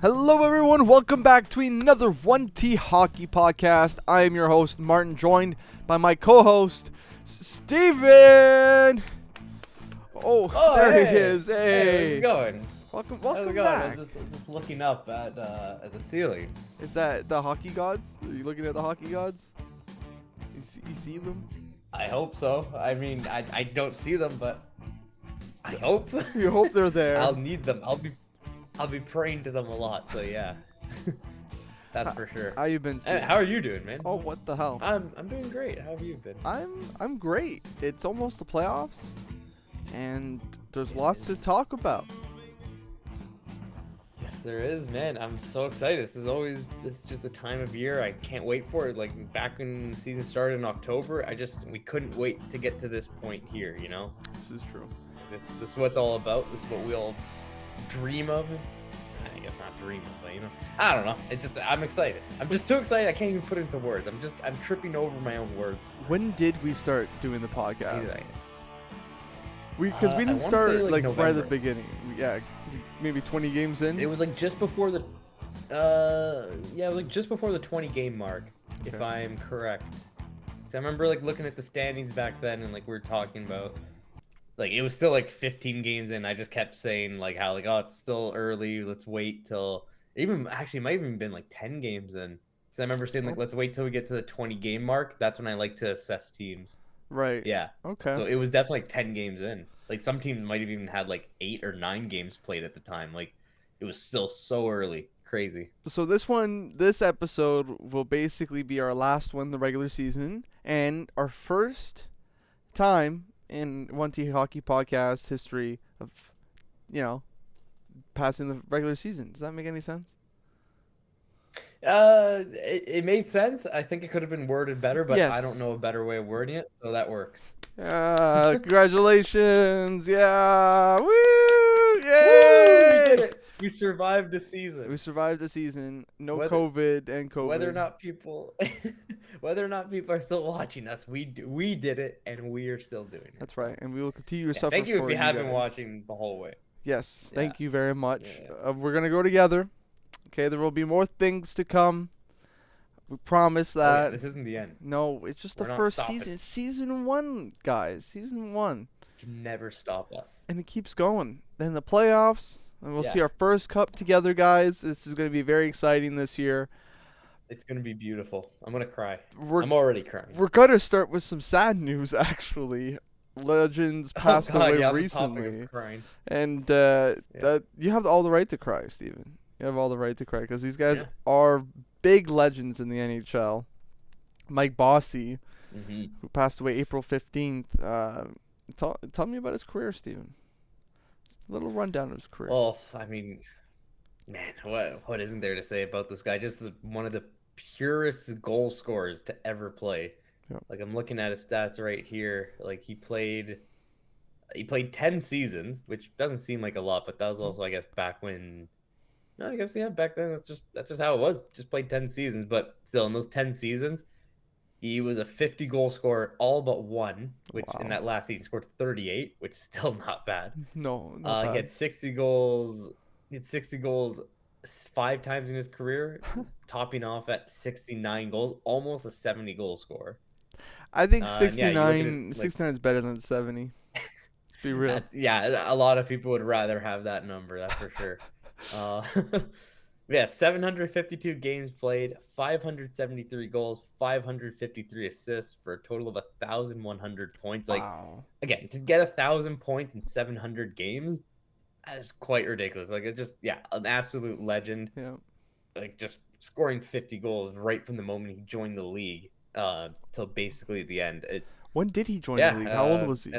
Hello, everyone. Welcome back to another 1T Hockey Podcast. I am your host, Martin, joined by my co-host, Steven. Oh, there hey. he is. Hey. Hey, how's it going? Welcome How's it going? back. I was just looking up at the ceiling. Is that the hockey gods? Are you looking at the hockey gods? You see them? I hope so. I mean, I don't see them, but I hope. You hope they're there. I'll need them. I'll be praying to them a lot. So yeah, that's for sure. How you been, Steven? How are you doing, man? Oh, what the hell? I'm doing great. How have you been? I'm great. It's almost the playoffs, and there's lots to talk about. Yes, there is, man. I'm so excited. This is just the time of year I can't wait for it. Like back when the season started in October, we couldn't wait to get to this point here, you know? This is true. This is what it's all about. This is what we all dream of. I guess not dream of, but you know. I don't know. I'm excited. I'm just so excited I can't even put it into words. I'm tripping over my own words. When did we start doing the podcast? Because we I didn't wanna start say, like right at the November. beginning. Yeah, maybe 20 games in. It was like just before the just before the 20 game mark, if Okay. I'm correct. 'Cause I remember like looking at the standings back then and like we were talking about like it was still like 15 games in. I just kept saying like how like oh it's still early, let's wait till even actually it might have even been like 10 games in. So I remember saying like let's wait till we get to the 20 game mark. That's when I like to assess teams. Right. Yeah. Okay. So it was definitely like 10 games in. Like some teams might have even had like 8 or 9 games played at the time. Like it was still so early. Crazy. So this episode will basically be our last one in the regular season and our first time in 1T Hockey Podcast history of, passing the regular season. Does that make any sense? It made sense. I think it could have been worded better, but Yes. I don't know a better way of wording it, so that works. Congratulations. Yeah. Woo! Woo! Yay! We did it. We survived the season. We survived the season. No Whether- COVID and COVID. Whether or not people are still watching us, we did it, and we are still doing it. That's so. right. And we will continue to Yeah, suffer thank you for if you have been guys. watching the whole way. Yes. Yeah. Thank you very much. Yeah. We're going to go together. Okay. There will be more things to come. We promise Oh, yeah, that. this isn't the end. No, it's just We're the not first stopping. season. It's season 1, guys. Season 1. You can never stop us. And it keeps going. Then the playoffs. And we'll see Yeah. our first cup together, guys. This is going to be very exciting this year. It's gonna be beautiful. I'm gonna cry. We're I'm already crying. We're gonna start with some sad news, actually. Legends passed oh, God, away yeah, on the recently, topic of crying. and that you have all the right to cry, Steven. You have all the right to cry because these guys Yeah. are big legends in the NHL. Mike Bossy, hmm who passed away April 15th. Tell me about his career, Steven. Just a little rundown of his career. Well, I mean, man, what isn't there to say about this guy? Just one of the purest goal scorers to ever play. Yep. Like I'm looking at his stats right here. Like he played 10 seasons, which doesn't seem like a lot, but that was also I guess back when. No, I guess yeah, back then that's just how it was. Just played 10 seasons, but still in those 10 seasons, he was a 50 goal scorer all but one, which in Wow. that last season scored 38, which is still not bad. No, He not had bad. 60 goals. He had 60 goals 5 times in his career, topping off at 69 goals, almost a 70 goal scorer. I think and yeah, you look at 69, his, like- 69 is better than 70. Let's be real. Yeah, a lot of people would rather have that number, that's for sure. Uh, yeah, 752 games played, 573 goals, 553 assists for a total of 1,100 points. Like Wow. again, to get 1,000 points in 700 games, that is quite ridiculous. Like it's just an absolute legend. Yeah. Like just scoring 50 goals right from the moment he joined the league till basically the end. It's When did he join Yeah, the league? How old was he?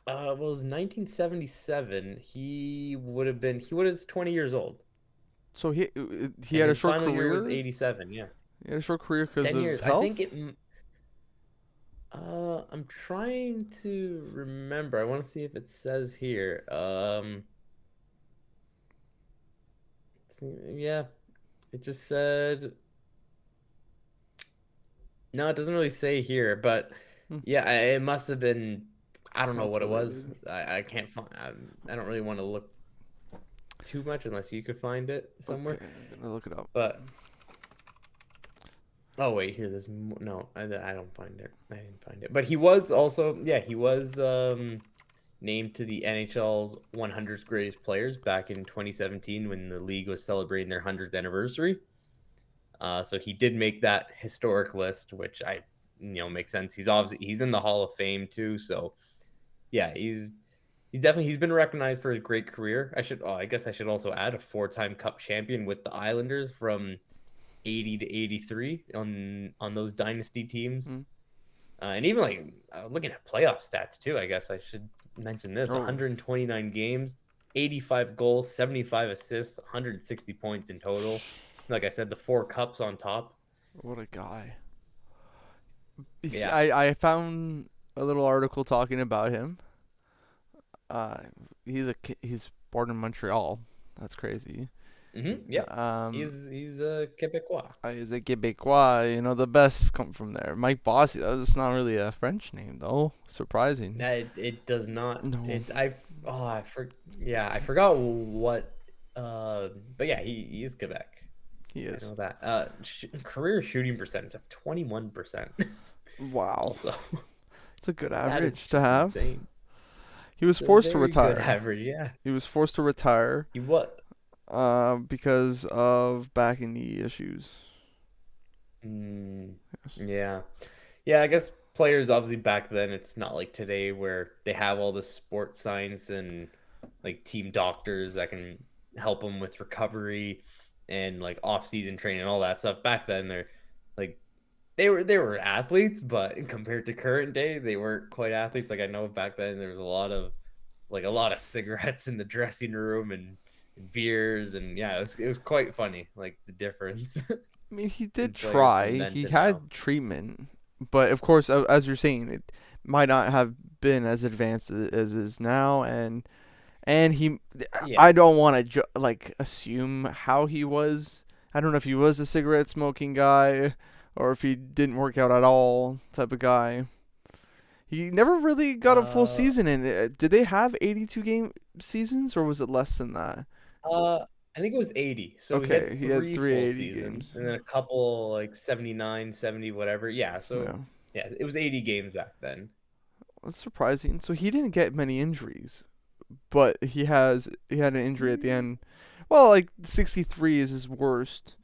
well, it was 1977. He would have 20 years old. So he And had a his short final year career. was 87. Yeah, He had a short career because 10 of years. health. I think it. I'm trying to remember. I want to see if it says here. Yeah, it just said. No, it doesn't really say here, but Hmm. yeah, it must have been. I don't know what it was. Health-related. I can't find. I don't really want to look too much unless you could find it somewhere. Okay, I'm gonna look it up. But oh wait, here there's no, I don't find it. I didn't find it. But he was also he was named to the NHL's 100 greatest players back in 2017 when the league was celebrating their 100th anniversary. So he did make that historic list, which makes sense. He's in the Hall of Fame too. So yeah, he's definitely been recognized for his great career. I guess I should also add a 4-time Cup champion with the Islanders from 80 to 83 on those dynasty teams. And even looking at playoff stats too, I guess I should mention this: 129 games, 85 goals, 75 assists, 160 points in total. Like I said, the 4 cups on top. What a guy. Yeah. I found a little article talking about him. He's born in Montreal. That's crazy. Yeah. He's a Quebecois. He's a Quebecois. You know, the best come from there. Mike Bossy. That's not really a French name though. Surprising. It does not. No. I forgot what. But yeah, he is Quebec. He is. I know that. Career shooting percentage of 21%. Wow. Also, it's a good average to have. Insane. He was forced to retire. Good average, yeah. He was forced to retire. He what? Because of back and knee issues. Yeah. I guess players obviously back then, it's not like today where they have all the sports science and like team doctors that can help them with recovery and like off-season training and all that stuff. Back then, they were athletes, but compared to current day, they weren't quite athletes. Like I know back then there was a lot of cigarettes in the dressing room and beers, and it was quite funny, like the difference. I mean, he did try. He had treatment, but of course, as you're saying, it might not have been as advanced as it is now, and he. Yeah. I don't want to assume how he was. I don't know if he was a cigarette smoking guy or if he didn't work out at all type of guy. He never really got a full season in it. Did they have 82 game seasons or was it less than that? I think it was 80. So okay, he had 3 80 seasons, games. and then a couple like 79, 70, whatever. Yeah, so it was 80 games back then. That's surprising. So he didn't get many injuries, but he had an injury at the end. Well, 63 is his worst.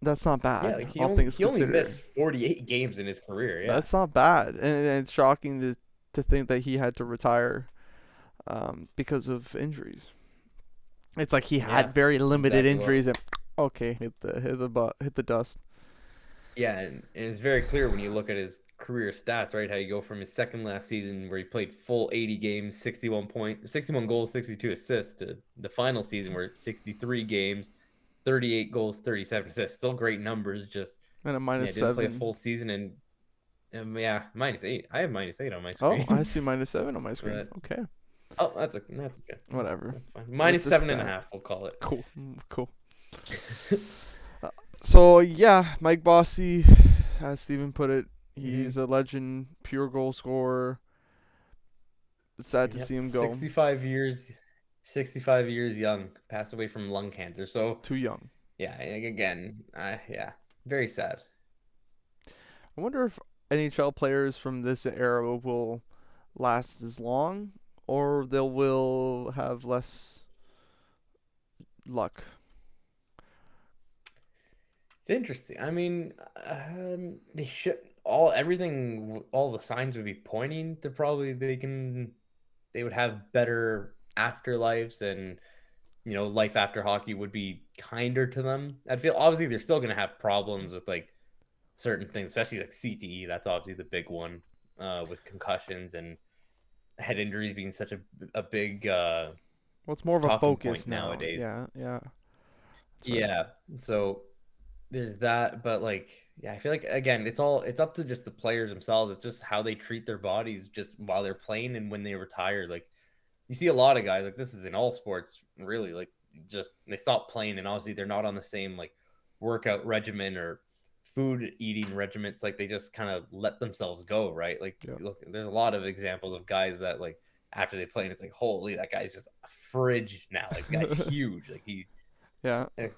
That's not bad. Yeah, he only missed 48 games in his career. Yeah, that's not bad, and it's shocking to think that he had to retire because of injuries. It's like he had very limited injuries and hit the dust. Yeah, and it's very clear when you look at his career stats, right? How you go from his second last season where he played full 80 games, 61 goals, 62 assists, to the final season where it's 63 games, 38 goals, 37 assists. Still great numbers, just and a -7. Didn't play a full season and -8. I have -8 on my screen. Oh, I see -7 on my screen. Okay. Oh, that's okay. Whatever. That's fine. -7.5, we'll call it. Cool. So yeah, Mike Bossy, as Steven put it, he's a legend, pure goal scorer. It's sad to see him go. 65 years young, passed away from lung cancer. So too young. Yeah, again, very sad. I wonder if NHL players from this era will last as long, or they will have less luck. It's interesting. I mean, they should all the signs would be pointing to probably they would have better afterlives, and life after hockey would be kinder to them. I'd feel obviously they're still gonna have problems with certain things, especially like CTE. That's obviously the big one, with concussions and head injuries being such a big well, it's more of a focus nowadays. Yeah. Yeah. So there's that, but I feel like again, it's up to just the players themselves. It's just how they treat their bodies just while they're playing and when they retire. You see a lot of guys, this is in all sports really, just they stop playing and obviously they're not on the same workout regimen or food eating regiments. They just kind of let themselves go, right? Look, there's a lot of examples of guys that after they play, and it's like, holy, that guy's just a fridge now. Like, the guy's huge. Like, Yeah. I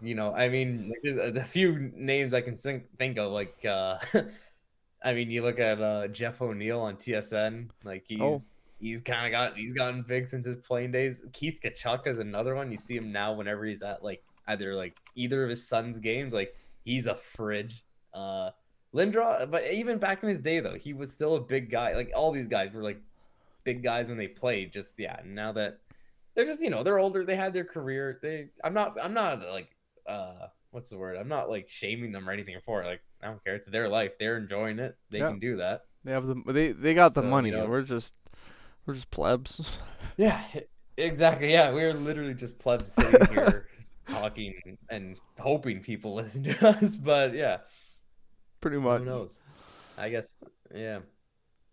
mean, like, there's a few names I can think of, like, I mean, you look at Jeff O'Neill on TSN, like he's gotten big since his playing days. Keith Kachuk is another one. You see him now whenever he's at like either of his son's games, like he's a fridge. Lindros, but even back in his day though, he was still a big guy. Like all these guys were like big guys when they played. Just now that they're just they're older, they had their career. I'm not like what's the word? I'm not like shaming them or anything for it. Like I don't care. It's their life. They're enjoying it. They can do that. They have they got the money. We're just plebs. Yeah, exactly. Yeah, we're literally just plebs sitting here talking and hoping people listen to us. But yeah, pretty much. Who knows? I guess. Yeah.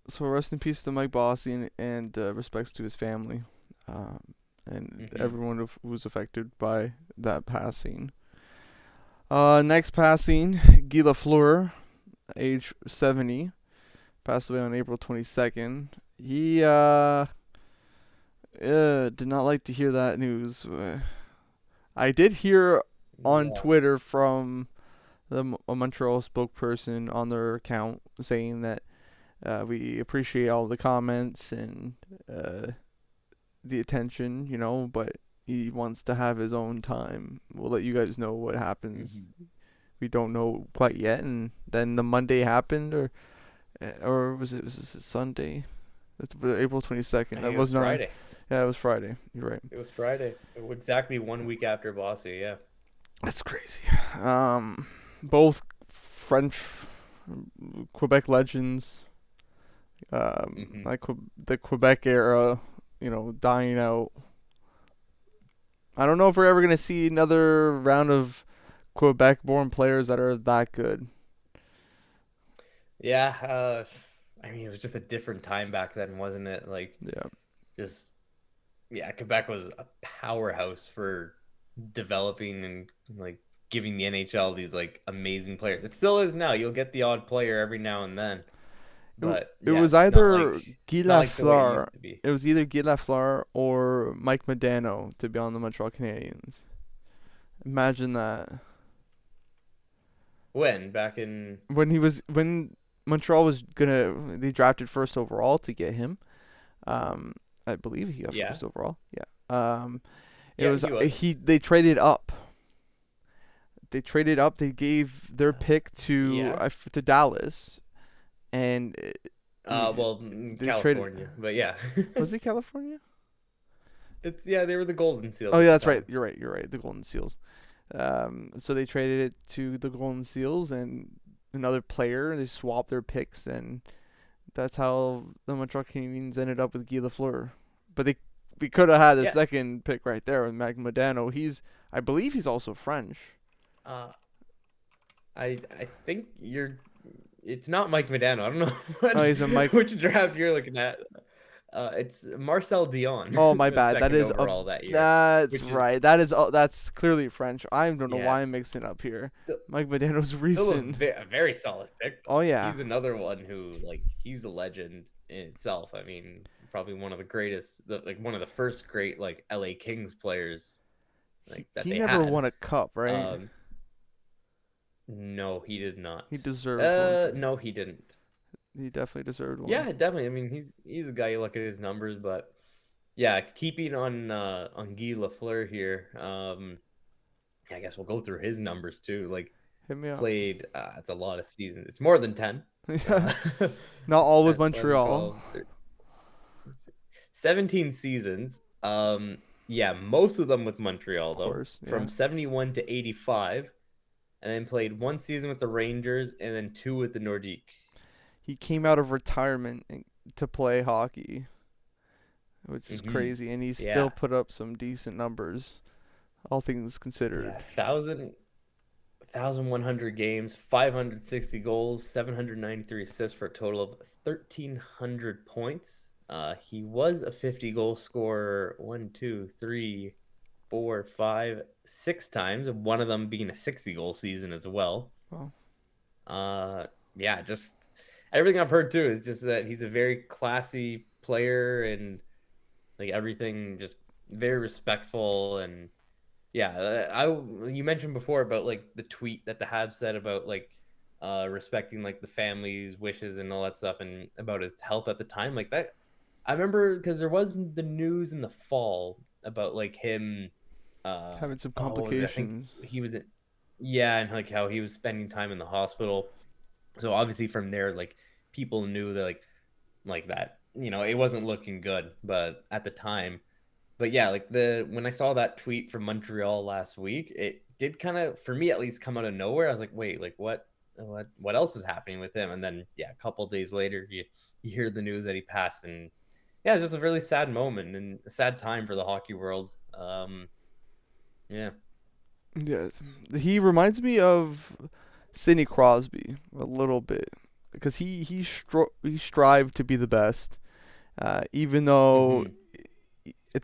So rest in peace to Mike Bossy and respects to his family, and everyone who was affected by that passing. Next passing, Guy Lafleur, age 70, passed away on April 22nd. He did not like to hear that news. I did hear on Twitter from a Montreal spokesperson on their account saying that we appreciate all the comments and the attention, but he wants to have his own time. We'll let you guys know what happens. We don't know quite yet. And then the Monday happened, or was it Sunday? It's April 22nd. That was not Friday. Yeah, it was Friday. You're right. It was Friday. Exactly 1 week after Bossy. Yeah. That's crazy. Both French Quebec legends. Like the Quebec era, dying out. I don't know if we're ever going to see another round of Quebec-born players that are that good. Yeah, I mean, it was just a different time back then, wasn't it? Like, Quebec was a powerhouse for developing and like giving the NHL these like amazing players. It still is now. You'll get the odd player every now and then. But it was either Guy Lafleur. It was either Guy Lafleur or Mike Modano to be on the Montreal Canadiens. Imagine that. When Montreal was they drafted first overall to get him. I believe he got first overall. Yeah. They traded up. They traded up. They gave their pick to Dallas. And California, but yeah. Was it California? They were the Golden Seals. Oh yeah, that's right. You're right. The Golden Seals. So they traded it to the Golden Seals and another player. They swapped their picks, and that's how the Montreal Canadiens ended up with Guy Lafleur. But we could have had the second pick right there with Mike Modano. I believe he's also French. I think it's not Mike Modano. I don't know which draft you're looking at. It's Marcel Dion. Oh my bad. That is that's right. That's clearly French. I don't know why I'm mixing up here. Mike Modano's recent. A very solid pick. Oh yeah. He's another one who he's a legend in itself. I mean, probably one of the greatest, one of the first great LA Kings players. That he never won a cup, right? No, he did not. He deserved one. No, he didn't. He definitely deserved one. Yeah, definitely. I mean, he's a guy. You look at his numbers, but yeah, keeping on Guy Lafleur here. I guess we'll go through his numbers too. Hit me up. Played. It's a lot of seasons. It's more than 10. Not all with Montreal. 17 seasons. Most of them with Montreal though. Of course, from 71 to 85. And then played one season with the Rangers and then 2 with the Nordiques. He came out of retirement to play hockey, which is crazy. And he still put up some decent numbers, all things considered. 1,100 games, 560 goals, 793 assists for a total of 1,300 points. He was a 50-goal scorer 6 times, one of them being a 60-goal season as well. Wow. Just everything I've heard too is just that he's a very classy player, and Like everything just very respectful. And yeah, you mentioned before about like the tweet that the Habs said about like respecting like the family's wishes and all that stuff, and about his health at the time. Like that, I remember because there was the news in the fall about like him Having some what was it? I think complications. he was yeah, and like how he was spending time in the hospital. So obviously from there, like people knew that like that, it wasn't looking good, but at the time. But yeah, like when I saw that tweet from Montreal last week, it did kind of, for me at least, come out of nowhere. I was like, wait, like what else is happening with him? And then yeah, a couple of days later, you hear the news that he passed, and yeah, it's just a really sad moment and a sad time for the hockey world. Yeah. Yeah, he reminds me of Sidney Crosby a little bit because he strived to be the best, even though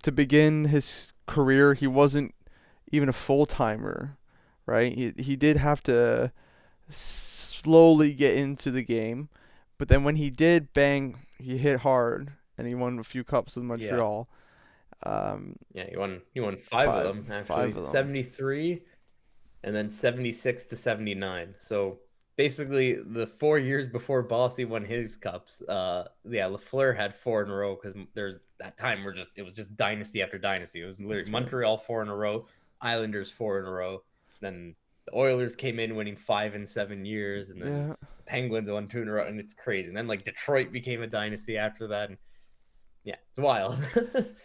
to begin his career he wasn't even a full timer, right? He did have to slowly get into the game, but then when he did, bang, he hit hard and he won a few cups with Montreal. Yeah, he won five of them actually. 73 and then 76 to 79. So basically the 4 years before Bossy won his cups, Lafleur had 4 in a row, because there's that time it was just dynasty after dynasty. It was literally Montreal 4 in a row, Islanders 4 in a row, then the Oilers came in winning 5 in 7 years, and then the Penguins won 2 in a row, and it's crazy. And then like Detroit became a dynasty after that, and yeah, it's wild.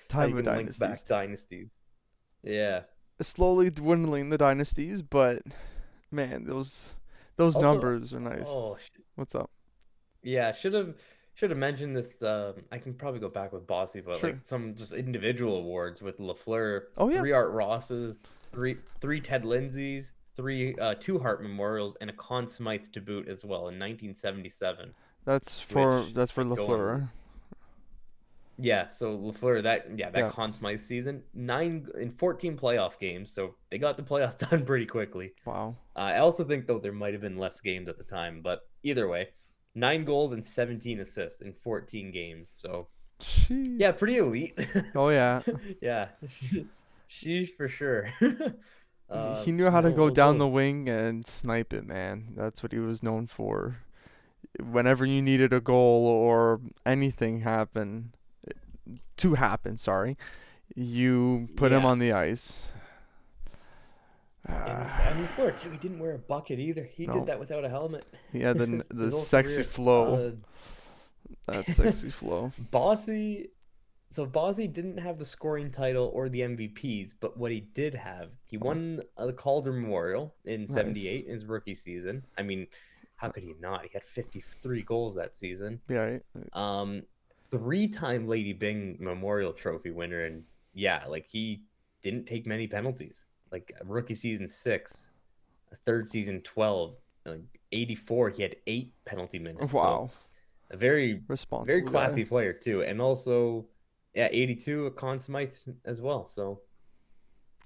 Time of dynasties. Link back dynasties. Yeah. Slowly dwindling the dynasties, but man, those also, numbers are nice. What's up? Yeah, should have mentioned this. I can probably go back with Bossy, but like some just individual awards with Lafleur. Oh yeah. 3 Art Rosses, three Ted Lindsays, 2 Hart Memorials, and a Conn Smythe to boot as well in 1977. That's for Lafleur. Yeah, so Lafleur, that Conn Smythe season, 9 in 14 playoff games, so they got the playoffs done pretty quickly. Wow. I also think though there might have been less games at the time, but either way, 9 goals and 17 assists in 14 games. So Jeez. Yeah, pretty elite. Oh yeah. Yeah, sheesh for sure. He knew how to go down the wing and snipe it, man. That's what he was known for. Whenever you needed a goal or anything to happen, you put him on the ice. And Lafleur too, he didn't wear a bucket either. He did that without a helmet. Yeah, the sexy flow. That sexy flow. Bossy didn't have the scoring title or the MVPs, but what he did have, he won the Calder Memorial in 78 in his rookie season. I mean, how could he not? He had 53 goals that season. Yeah. 3-time Lady Byng Memorial Trophy winner, and yeah, like he didn't take many penalties. Like rookie season 6, a third season 12, like 84, he had 8 penalty minutes. Wow. So a very responsible, very classy player too, and also 82 a Conn Smythe as well. So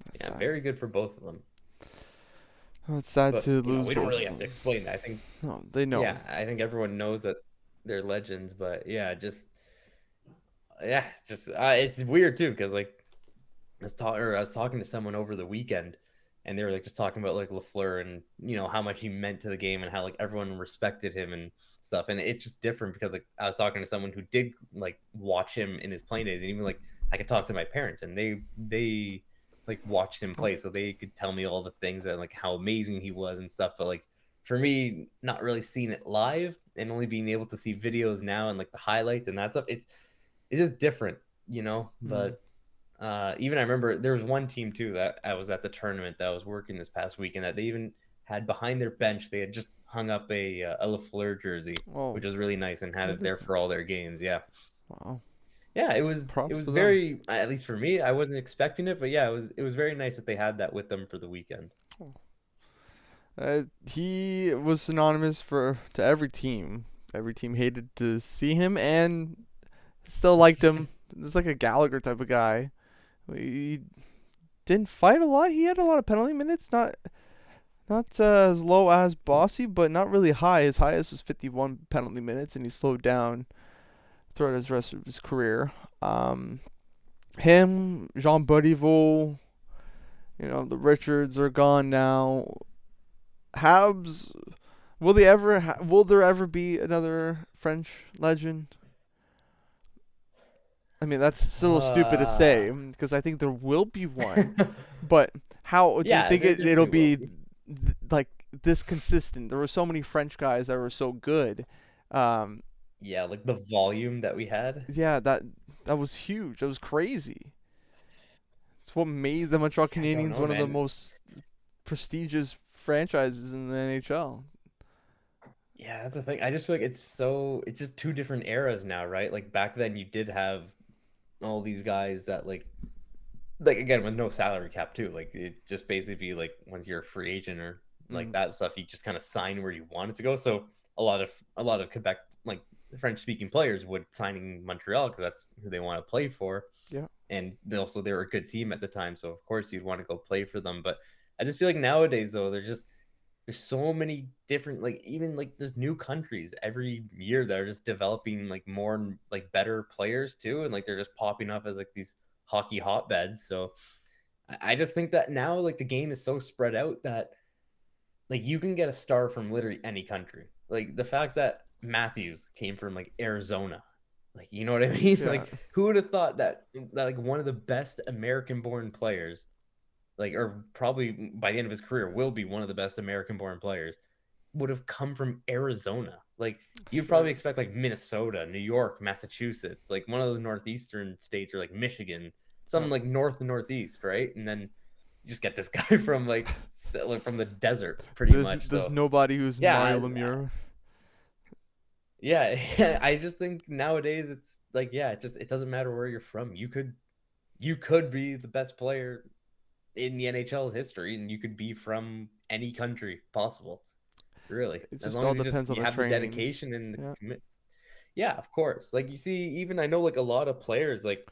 that's sad. Very good for both of them. Well, it's sad to lose. We don't really have to explain that. I think they know. Yeah, I think everyone knows that they're legends, but it's weird too, because like I was talking to someone over the weekend, and they were like just talking about like Lafleur and how much he meant to the game and how like everyone respected him and stuff. And it's just different because like I was talking to someone who did like watch him in his playing days, and even like I could talk to my parents, and they like watched him play, so they could tell me all the things and like how amazing he was and stuff. But like for me, not really seeing it live and only being able to see videos now and like the highlights and that stuff, it's just different, But even I remember there was one team too that I was at the tournament that I was working this past weekend, that they even had behind their bench, they had just hung up a Lafleur jersey, which was really nice, and had it there for all their games. Yeah. Wow. Yeah, it was very, at least for me, I wasn't expecting it, but yeah, it was very nice that they had that with them for the weekend. He was synonymous to every team. Every team hated to see him and still liked him. It's like a Gallagher type of guy. He didn't fight a lot. He had a lot of penalty minutes. Not as low as Bossy, but not really high. His highest was 51 penalty minutes, and he slowed down throughout his rest of his career. him, Jean Bodiveau, the Richards are gone now. Habs, will there ever be another French legend? I mean, that's so stupid to say because I think there will be one, but how do you Yeah, think there it'll definitely will be be. like this consistent? There were so many French guys that were so good. Yeah, like the volume that we had. Yeah, that was huge. That was crazy. It's what made the Montreal I don't Canadiens know, one of the man. most prestigious franchises in the NHL. Yeah, that's the thing. I just feel like it's just two different eras now, right? Like back then you did have all these guys that like again with no salary cap too. Like it just basically be like once you're a free agent or like Mm, that stuff, you just kind of sign where you wanted to go. So a lot of Quebec like French speaking players would signing Montreal because that's who they want to play for. yeah, And they were a good team at the time, so of course you'd want to go play for them. But I just feel like nowadays though, there's so many different like even like there's new countries every year that are just developing like more like better players too, and like they're just popping up as like these hockey hotbeds. So I just think that now like the game is so spread out that like you can get a star from literally any country. Like the fact that Mathews came from like Arizona, like you know what I mean? yeah. Like who would have thought that like one of the best American-born players, like or probably by the end of his career will be one of the best American-born players, would have come from Arizona. Like you'd Sure. probably expect like Minnesota, New York, Massachusetts, like one of those northeastern states or like Michigan, Yeah. something like north and northeast, right? And then you just get this guy from like from the desert, pretty much. There's So nobody who's yeah, Mario Lemieux. yeah. I just think nowadays it's like yeah, it doesn't matter where you're from. You could be the best player in the NHL's history, and you could be from any country possible. Really, It as just long all as depends on you the have the training. dedication and the Yeah. commit. Yeah, of course. Like you see, even I know like a lot of players, like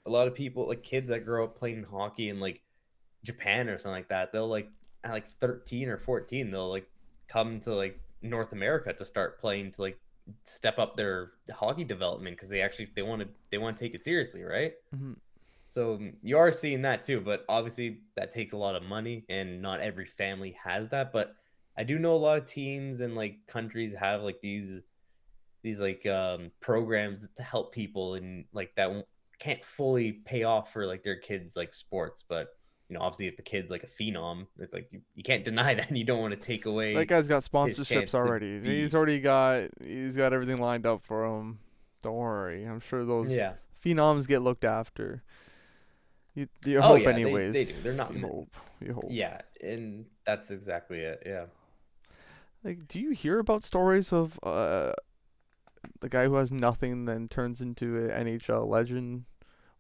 a lot of people, like kids that grow up playing hockey in like Japan or something like that. They'll like at like 13 or 14, they'll like come to like North America to start playing to like step up their hockey development because they want to take it seriously, right? Hmm. So you are seeing that too, but obviously that takes a lot of money, and not every family has that. But I do know a lot of teams and like countries have like these like programs to help people and like that can't fully pay off for like their kids like sports, but obviously if the kid's like a phenom, it's like you can't deny that, and you don't want to take That away guy's got his sponsorships chance to already. be. He's got everything lined up for him. Don't worry. I'm sure those Yeah. phenoms get looked after. You Oh hope yeah, they do. anyways. They're not. You hope. You hope. Yeah, and that's exactly it. Yeah. Like, do you hear about stories of the guy who has nothing then turns into an NHL legend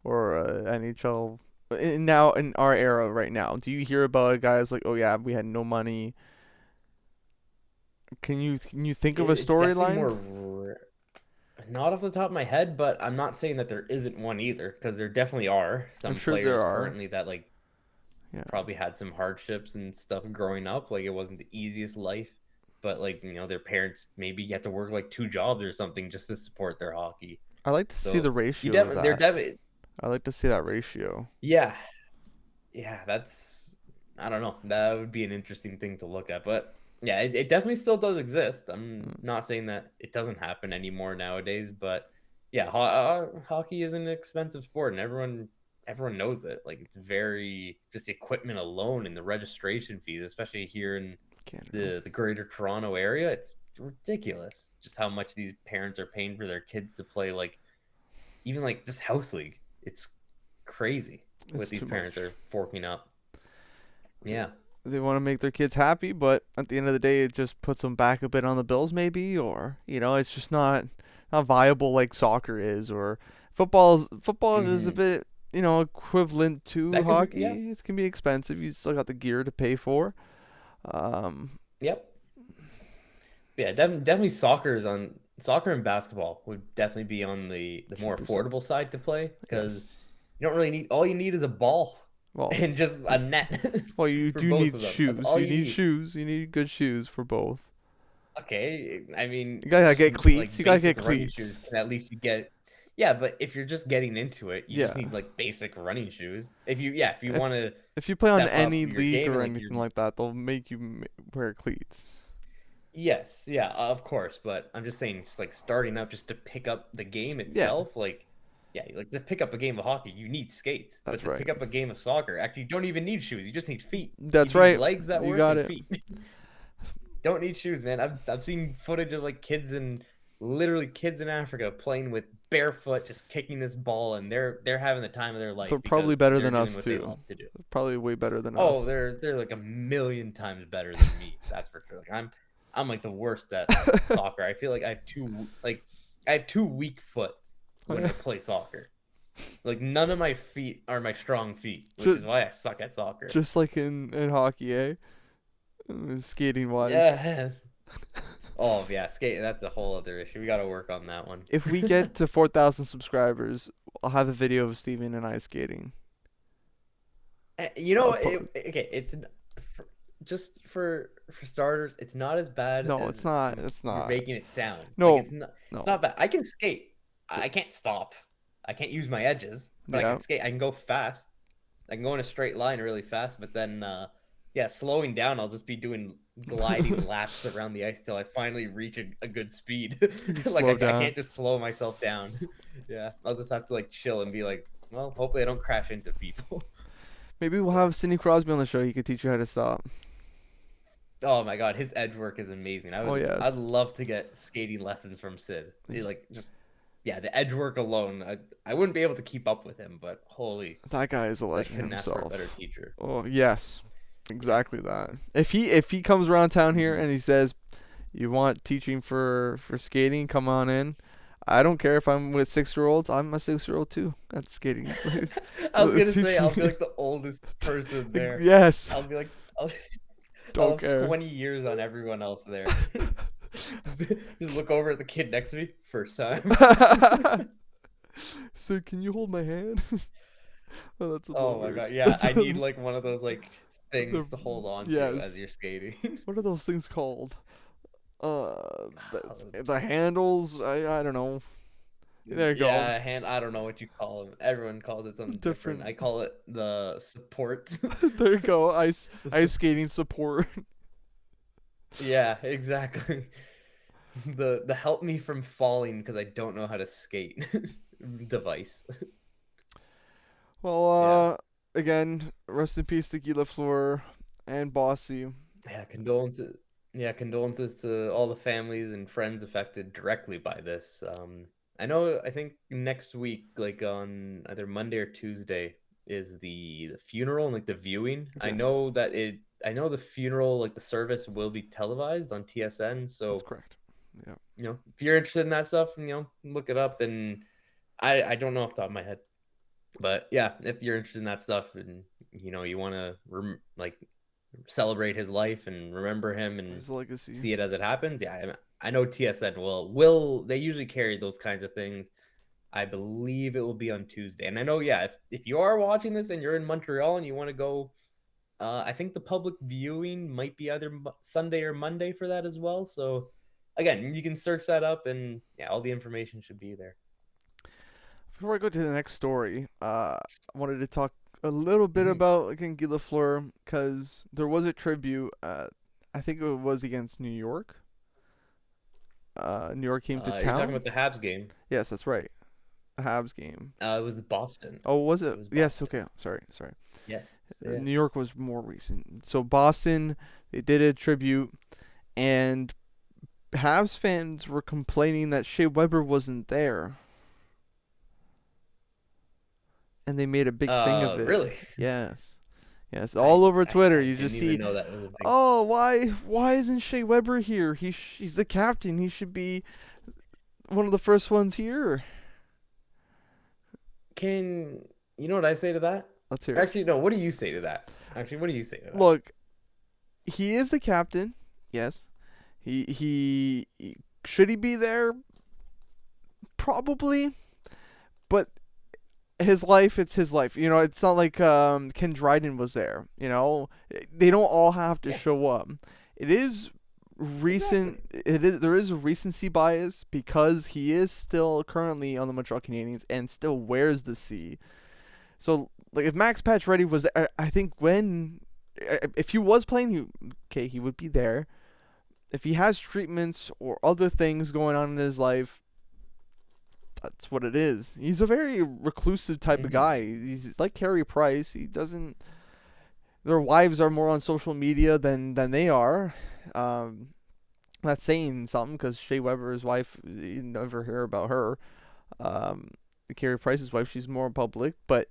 or a NHL now in our era right now? Do you hear about a guys like, oh yeah, we had no money? Can you think of a It's definitely storyline? more not off the top of my head, but I'm not saying that there isn't one either, because there definitely are I'm some sure there players are. currently that like Yeah. probably had some hardships and stuff growing up. Like it wasn't the easiest life, but like their parents maybe had to work like two jobs or something just to support their hockey. I like to see So the you ratio of definitely they're that. definitely I like to see that ratio. yeah, yeah. That's I don't know. That would be an interesting thing to look at, but. Yeah, it definitely still does exist. I'm Mm. not saying that it doesn't happen anymore nowadays, but yeah, hockey is an expensive sport, and everyone knows it. Like it's very just the equipment alone and the registration fees, especially here in Canada. the Greater Toronto area. It's ridiculous just how much these parents are paying for their kids to play like even like just house league. It's crazy what It's these too parents much. are forking up. Yeah. They want to make their kids happy, but at the end of the day, it just puts them back a bit on the bills, maybe, or it's just not viable like soccer is, or football is a Hmm. bit equivalent to That can be yeah. hockey. It can be expensive. You still got the gear to pay for. Um, Yep. Yeah, definitely soccer and basketball would definitely be on the more Cheaper. affordable side to play because Yes. you don't really need all you need is a ball Well, and just a net well, you for do both need of them. That's shoes. all You you need need. shoes. You need good shoes for both. Okay, I mean You gotta just get cleats. like You gotta get basic running shoes cleats. can at least you get Yeah, but if you're just getting into it, you just need like basic running shoes. If you want to, if you play on any league or anything like that, they'll make you wear cleats. Yes, yeah, of course. But I'm just saying, just like starting up, just to pick up the game itself, like to pick up a game of hockey, you need skates. That's but to right. pick up a game of soccer, actually, you don't even need shoes. You just need feet. That's right. Legs that you work got and it. feet. Don't need shoes, man. I've seen footage of like kids in Africa playing with barefoot, just kicking this ball, and they're having the time of their life. They're probably better than us too. To probably way better than us. Oh, they're like a million times better than me. That's for sure. Like I'm like the worst at soccer. I feel like I have two weak foot when I play soccer. Like none of my feet are my strong feet, which is why I suck at soccer. Just like in hockey, eh? Skating wise. Yeah. Oh yeah, skating. That's a whole other issue. We got to work on that one. If we get to 4,000 subscribers, I'll have a video of Steven and I skating. It's just for starters, it's not as bad. No, as it's not. It's not. You're making it sound. No, it's not bad. I can skate. I can't stop. I can't use my edges, but I can skate. I can go fast. I can go in a straight line really fast, but then slowing down, I'll just be doing gliding laps around the ice till I finally reach a good speed. Like I can't just slow myself down. Yeah, I'll just have to like chill and be like, well, hopefully I don't crash into people. Maybe we'll have Sidney Crosby on the show. He could teach you how to stop. Oh my God, his edge work is amazing. I'd love to get skating lessons from Sid. The edge work alone, I wouldn't be able to keep up with him, but holy, that guy is a legend himself. Ask for a better teacher. Oh yes, exactly that. If he comes around town here and he says, "You want teaching for skating? Come on in." I don't care if I'm with 6-year-olds. I'm a 6-year-old too at skating. I was gonna say I'll be like the oldest person there. Yes. I'll be like, I'll care. 20 years on everyone else there. Just look over at the kid next to me. First time. So can you hold my hand? Oh my God, yeah. I need like one of those like things to hold on to as you're skating. What are those things called? The handles. I don't know. There you go. Yeah, I don't know what you call them. Everyone calls it something different. I call it the support. There you go. Ice skating support. Yeah, exactly. The help me from falling because I don't know how to skate device. Well, again, rest in peace to Guy Lafleur and Bossy. Yeah, condolences. Yeah, condolences to all the families and friends affected directly by this. I think next week, like on either Monday or Tuesday, is the funeral and like the viewing. Yes. I know the funeral, like the service, will be televised on TSN. So that's correct. Yeah. If you're interested in that stuff, look it up. And I don't know off the top of my head, but yeah, if you're interested in that stuff and you want to celebrate his life and remember him and his legacy, see it as it happens. Yeah, I know TSN will. They usually carry those kinds of things. I believe it will be on Tuesday. And I know, if you are watching this and you're in Montreal and you want to go, I think the public viewing might be either Sunday or Monday for that as well. So again, you can search that up and all the information should be there. Before I go to the next story, I wanted to talk a little bit about, again, Guy Lafleur, because there was a tribute. I think it was against New York. New York came to town. You're talking about the Habs game. Yes, that's right. A Habs game. It was Boston. Oh, was it? Yes, okay. Sorry. Yes. New York was more recent. So Boston, they did a tribute, and Habs fans were complaining that Shea Weber wasn't there. And they made a big thing of it. Really? Yes. All over Twitter, you just see. Oh, why isn't Shea Weber here? He's the captain. He should be one of the first ones here. You know what I say to that? Let's hear it. Actually, no. What do you say to that? Look, he is the captain. Yes. He should he be there? Probably, but. His life, it's his life. It's not like Ken Dryden was there. They don't all have to show up. It is there is a recency bias because he is still currently on the Montreal Canadiens and still wears the C. So like if Max Pacioretty was, I think if he was playing, he would be there. If he has treatments or other things going on in his life, that's what it is. He's a very reclusive type of guy. He's like Carey Price. He doesn't. Their wives are more on social media than they are. That's saying something because Shea Weber, his wife, you never hear about her. Carey Price's wife, she's more public, but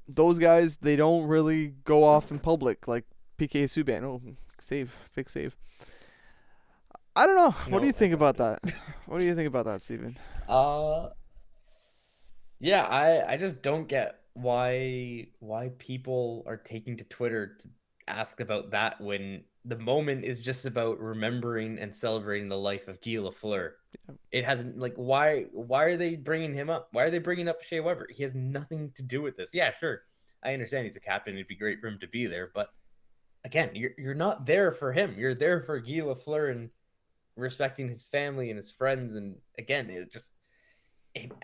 those guys, they don't really go off in public like PK Subban. Oh, big save. I don't know. What do you think about that? What do you think about that, Steven? Yeah, I just don't get why people are taking to Twitter to ask about that when the moment is just about remembering and celebrating the life of Guy Lafleur. Yeah. It hasn't, like, why are they bringing him up? Why are they bringing up Shea Weber? He has nothing to do with this. Yeah, sure. I understand he's a captain. It'd be great for him to be there. But again, you're not there for him. You're there for Guy Lafleur and respecting his family and his friends. And again,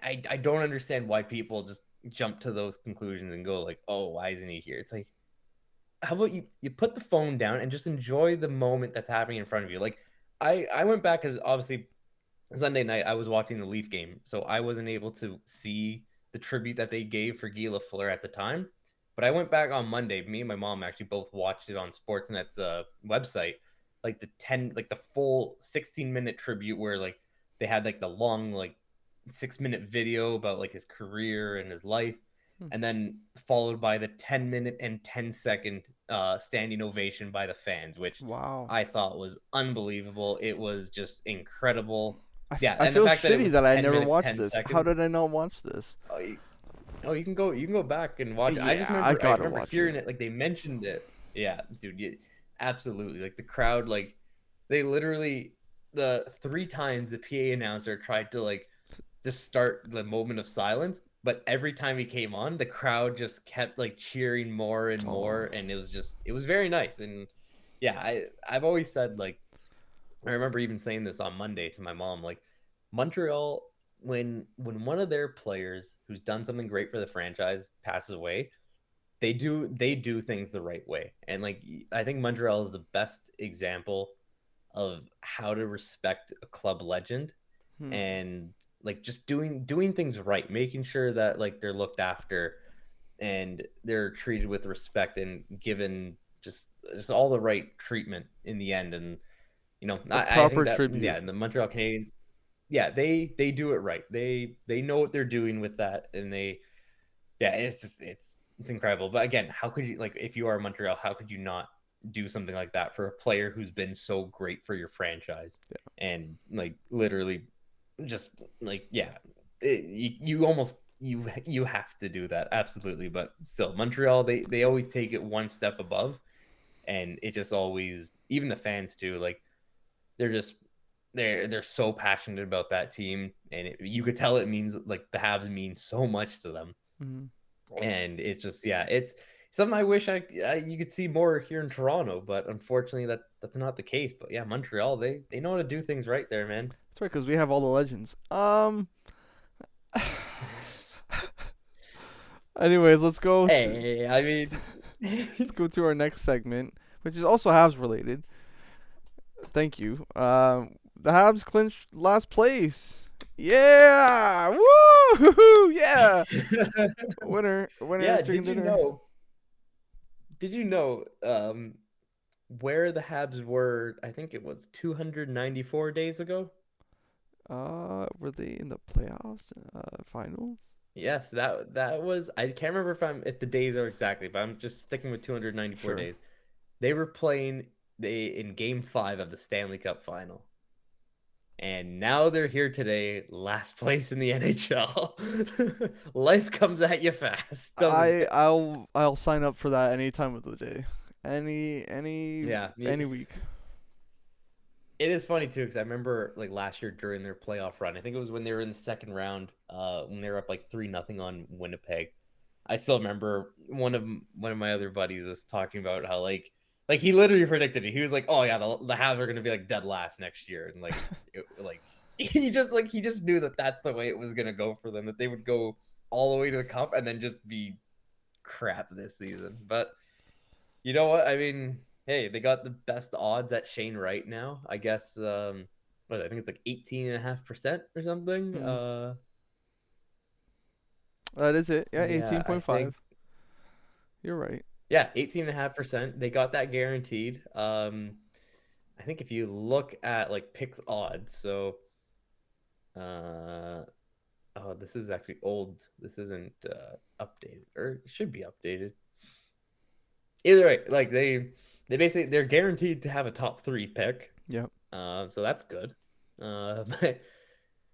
I don't understand why people just jump to those conclusions and go like, oh, why isn't he here? It's like, how about you put the phone down and just enjoy the moment that's happening in front of you? Like, I went back because obviously Sunday night I was watching the Leaf game, so I wasn't able to see the tribute that they gave for Guy Lafleur at the time. But I went back on Monday. Me and my mom actually both watched it on Sportsnet's website, like the full 16-minute tribute where like they had like the long 6-minute video about like his career and his life. And then followed by the 10-minute and 10-second standing ovation by the fans, which I thought was unbelievable. It was just incredible. I feel shitty that I never watched this. How did I not watch this? You can go back and watch it. I just remember hearing it. Like they mentioned it. Yeah, dude, absolutely. Like the crowd, like they literally the 3 times the PA announcer tried to like just start the moment of silence. But every time he came on, the crowd just kept like cheering more and more, and it was very nice. And yeah, I've always said, like, I remember even saying this on Monday to my mom, like Montreal, when one of their players who's done something great for the franchise passes away, they do things the right way. And like I think Montreal is the best example of how to respect a club legend and like just doing things right, making sure that like they're looked after and they're treated with respect and given just all the right treatment in the end. And you know, I think that tribute. Yeah, and the Montreal Canadiens, yeah, they do it right. They know what they're doing with that, and it's incredible. But again, how could you, like, if you are Montreal, how could you not do something like that for a player who's been so great for your franchise? Yeah. And like literally just like, yeah, you have to do that. Absolutely. But still, Montreal, they always take it one step above, and it just always, even the fans too, like they're so passionate about that team, and you could tell it means, like, the Habs mean so much to them. And it's just, yeah, it's something I wish you could see more here in Toronto, but unfortunately that's not the case. But yeah, Montreal, they know how to do things right there, man. That's right, because we have all the legends. Anyways, let's go. Let's go to our next segment, which is also Habs related. Thank you. The Habs clinched last place. Yeah! Woo! Yeah! Winner. Yeah, did you know where the Habs were? I think it was 294 days ago. Were they in the playoffs, finals? Yes, that was. I can't remember if the days are exactly, but I'm just sticking with 294 days. They were playing in Game 5 of the Stanley Cup Final, and now they're here today, last place in the NHL. Life comes at you fast. I'll sign up for that any time of the day, any week. It is funny too, because I remember like last year during their playoff run, I think it was when they were in the second round, when they were up like 3-0 on Winnipeg. I still remember one of my other buddies was talking about how like Like he literally predicted it. He was like, "Oh yeah, the Habs are gonna be like dead last next year," and like he just knew that that's the way it was gonna go for them. That they would go all the way to the cup and then just be crap this season. But you know what? I mean, hey, they got the best odds at Shane Wright now. I guess. What, I think it's like 18.5% or something. That is it. Yeah, Yeah, I 18.5. think. You're right. Yeah, 18.5%. They got that guaranteed. I think if you look at like picks odds, so oh, this is actually old. This isn't updated, or it should be updated. Either way, like they basically they're guaranteed to have a top 3 pick. Yep. So that's good. But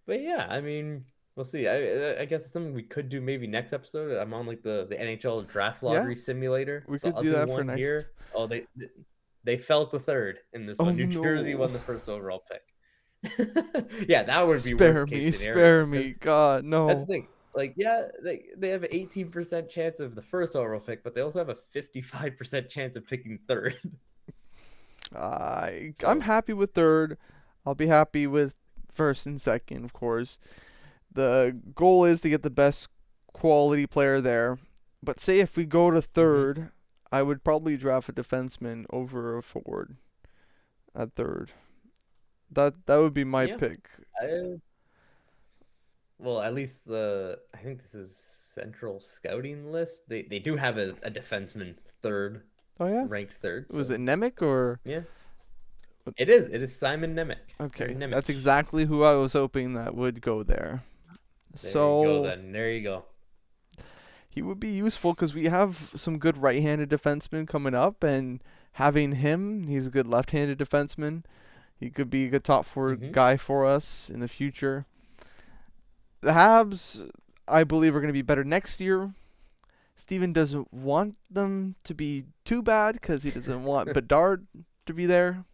yeah, I mean, we'll see. I guess it's something we could do maybe next episode. I'm on like the NHL draft lottery simulator. We So could I'll do that one for next. Here. Oh, they fell to third in this one. New Jersey won the first overall pick. Yeah, that would be worst case scenario. Spare me, God, no. That's the thing. Like, yeah, they have an 18% chance of the first overall pick, but they also have a 55% chance of picking third. I'm happy with third. I'll be happy with first and second, of course. The goal is to get the best quality player there. But say if we go to third, I would probably draft a defenseman over a forward at third. That would be my pick. Well, at least I think this is Central Scouting list. They do have a defenseman third. Oh yeah, ranked third. Was it Nemec or? Yeah, it is. It is Simon Nemec. Okay, that's exactly who I was hoping that would go there. There you go, then. There you go. He would be useful because we have some good right-handed defensemen coming up, and having him, he's a good left-handed defenseman. He could be a good top 4 guy for us in the future. The Habs, I believe, are going to be better next year. Steven doesn't want them to be too bad because he doesn't want Bedard to be there.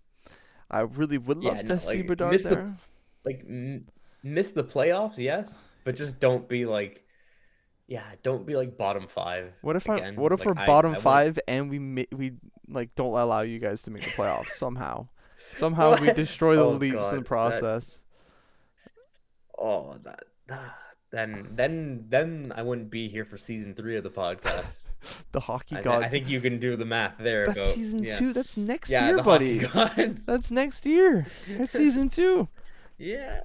I really would love to see Bedard there. Miss the playoffs, yes, but just don't be like bottom 5. What if we're bottom 5 and we like don't allow you guys to make the playoffs somehow? Somehow we destroy the Leafs in the process. Then I wouldn't be here for season 3 of the podcast. The hockey gods. I think you can do the math there. That's season 2. That's next year, buddy. That's next year. That's season 2. Yeah.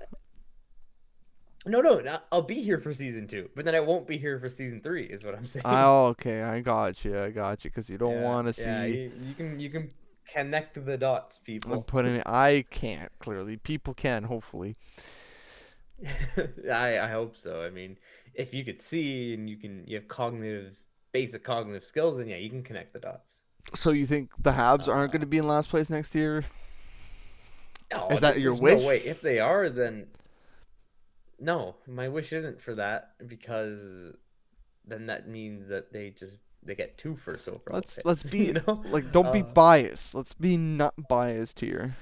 No, I'll be here for season 2, but then I won't be here for season 3. Is what I'm saying. Oh, okay. I got you. Because you don't want to see. Yeah, you can connect the dots, people. I can't clearly. People can, hopefully. I hope so. I mean, if you could see and you have basic cognitive skills, then yeah, you can connect the dots. So you think the Habs aren't going to be in last place next year? No, is that your wish? No way. If they are, then no. My wish isn't for that, because then that means that they get 2 first overall. Let's be don't be biased. Let's be not biased here.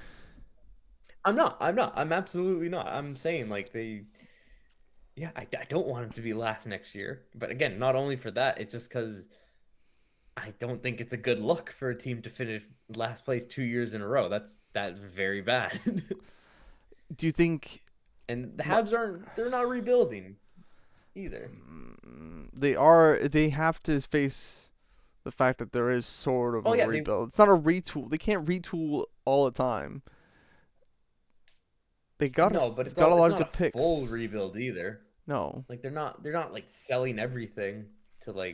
I'm not. I'm absolutely not. I'm saying I don't want him to be last next year. But again, not only for that, it's just because I don't think it's a good look for a team to finish last place 2 years in a row. That's very bad. Do you think? And the Habs they're not rebuilding either. They are. They have to face the fact that there is sort of a rebuild. It's not a retool. They can't retool all the time. They got a lot of good picks. Full rebuild either. No, they're not like selling everything to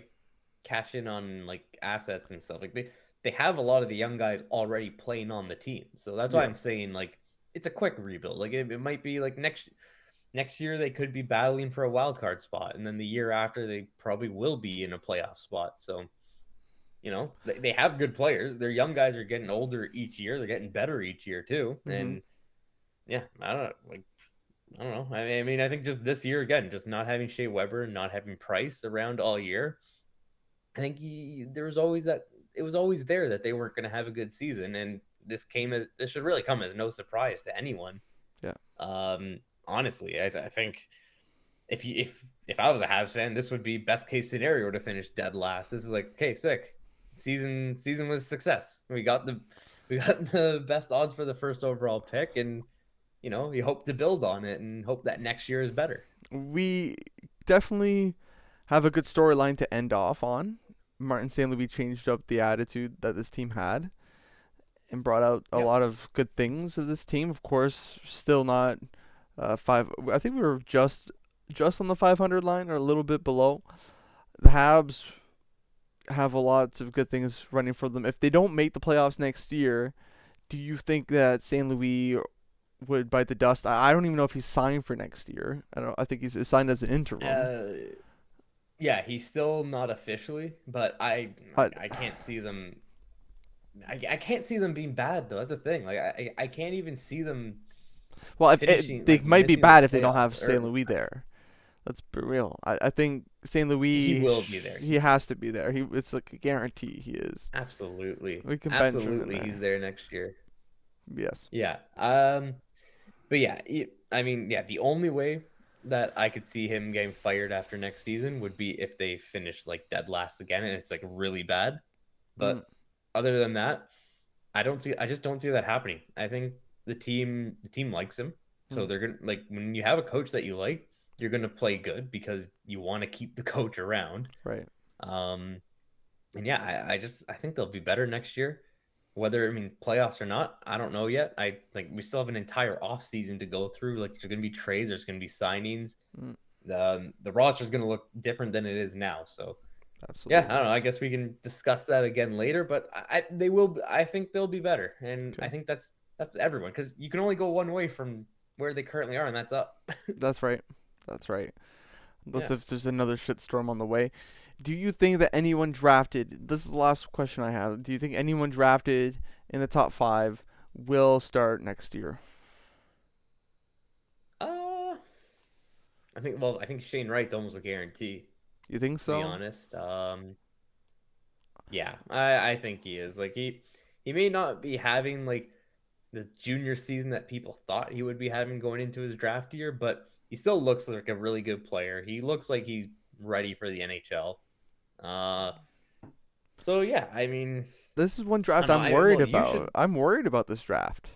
cash in on assets and stuff. They have a lot of the young guys already playing on the team, so that's why I'm saying it's a quick rebuild. It might be next year they could be battling for a wild card spot, and then the year after they probably will be in a playoff spot. So they have good players. Their young guys are getting older each year. They're getting better each year too, and. Yeah, I don't know. I mean, I think just this year again, just not having Shea Weber and not having Price around all year, I think there was always that. It was always there that they weren't going to have a good season, and this should really come as no surprise to anyone. Yeah. Honestly, I think if I was a Habs fan, this would be best case scenario to finish dead last. This is okay, sick. season was success. We got the best odds for the first overall pick, and you hope to build on it and hope that next year is better. We definitely have a good storyline to end off on. Martin St. Louis changed up the attitude that this team had and brought out a lot of good things of this team. Of course, still not five. I think we were just on the 500 line or a little bit below. The Habs have a lot of good things running for them. If they don't make the playoffs next year, do you think that St. Louis would bite the dust? I don't even know if he's signed for next year. I think he's signed as an interim. Yeah, he's still not officially, but I can't see them. I can't see them being bad though. That's the thing. Like I can't even see them. Well, they might be bad if they don't have St. Louis there. Let's be real. I think St. Louis. He will be there. He has to be there. It's like a guarantee. He is. Absolutely. We can absolutely. He's there next year. Yes. Yeah. But yeah, I mean, yeah. The only way that I could see him getting fired after next season would be if they finish like dead last again and it's like really bad. But other than that, I just don't see that happening. I think the team likes him. So they're going to, like, when you have a coach that you like, you're going to play good because you want to keep the coach around. Right. And yeah, I think they'll be better next year. Whether, playoffs or not, I don't know yet. I think we still have an entire off season to go through. Like, there's going to be trades, there's going to be signings. The roster is going to look different than it is now. So, absolutely. Yeah, I don't know. I guess we can discuss that again later. But I think they'll be better, and I think that's everyone, because you can only go one way from where they currently are, and that's up. That's right. Unless if there's another shitstorm on the way. Do you think that anyone drafted, this is the last question I have, do you think anyone drafted in the top 5 will start next year? I think Shane Wright's almost a guarantee. You think so? To be honest. Yeah, I think he is. Like, he may not be having like the junior season that people thought he would be having going into his draft year, but he still looks like a really good player. He looks like he's ready for the NHL. So yeah, this is one draft I'm worried about. I'm worried about this draft.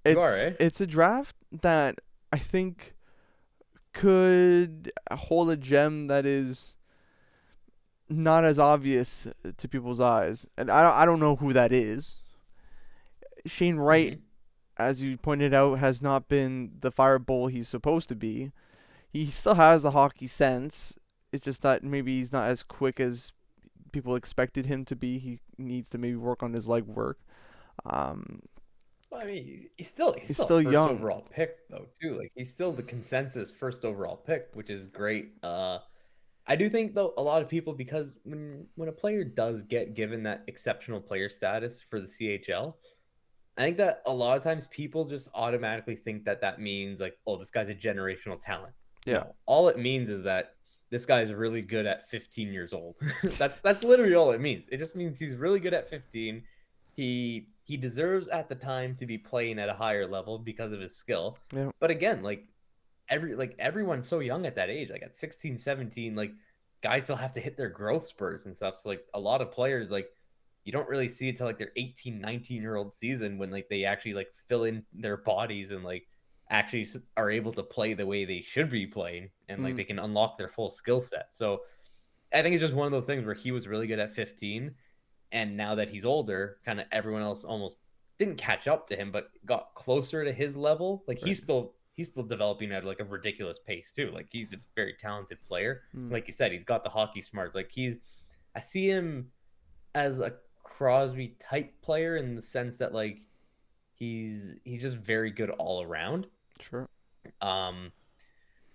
It's a draft that I think could hold a gem that is not as obvious to people's eyes, and I don't know who that is. Shane Wright, as you pointed out, has not been the fireball he's supposed to be. He still has the hockey sense. It's just that maybe he's not as quick as people expected him to be. He needs to maybe work on his leg work. He's still first young overall pick though too. Like, he's still the consensus first overall pick, which is great. I do think though a lot of people, because when a player does get given that exceptional player status for the CHL, I think that a lot of times people just automatically think that means like, oh, this guy's a generational talent. Yeah. No, all it means is that this guy is really good at 15 years old. That's literally all it means. It just means he's really good at 15. He deserves at the time to be playing at a higher level because of his skill. Yeah. But again, everyone's so young at that age, like at 16, 17, like guys still have to hit their growth spurts and stuff. So like a lot of players, like, you don't really see it till like their 18, 19-year-old season when like they actually like fill in their bodies and like actually are able to play the way they should be playing, and like they can unlock their full skill set. So I think it's just one of those things where he was really good at 15, and now that he's older, kind of everyone else almost didn't catch up to him, but got closer to his level. Like, he's still developing at like a ridiculous pace too. Like, he's a very talented player. Like you said, he's got the hockey smarts. Like, I see him as a Crosby type player in the sense that like he's just very good all around. Sure.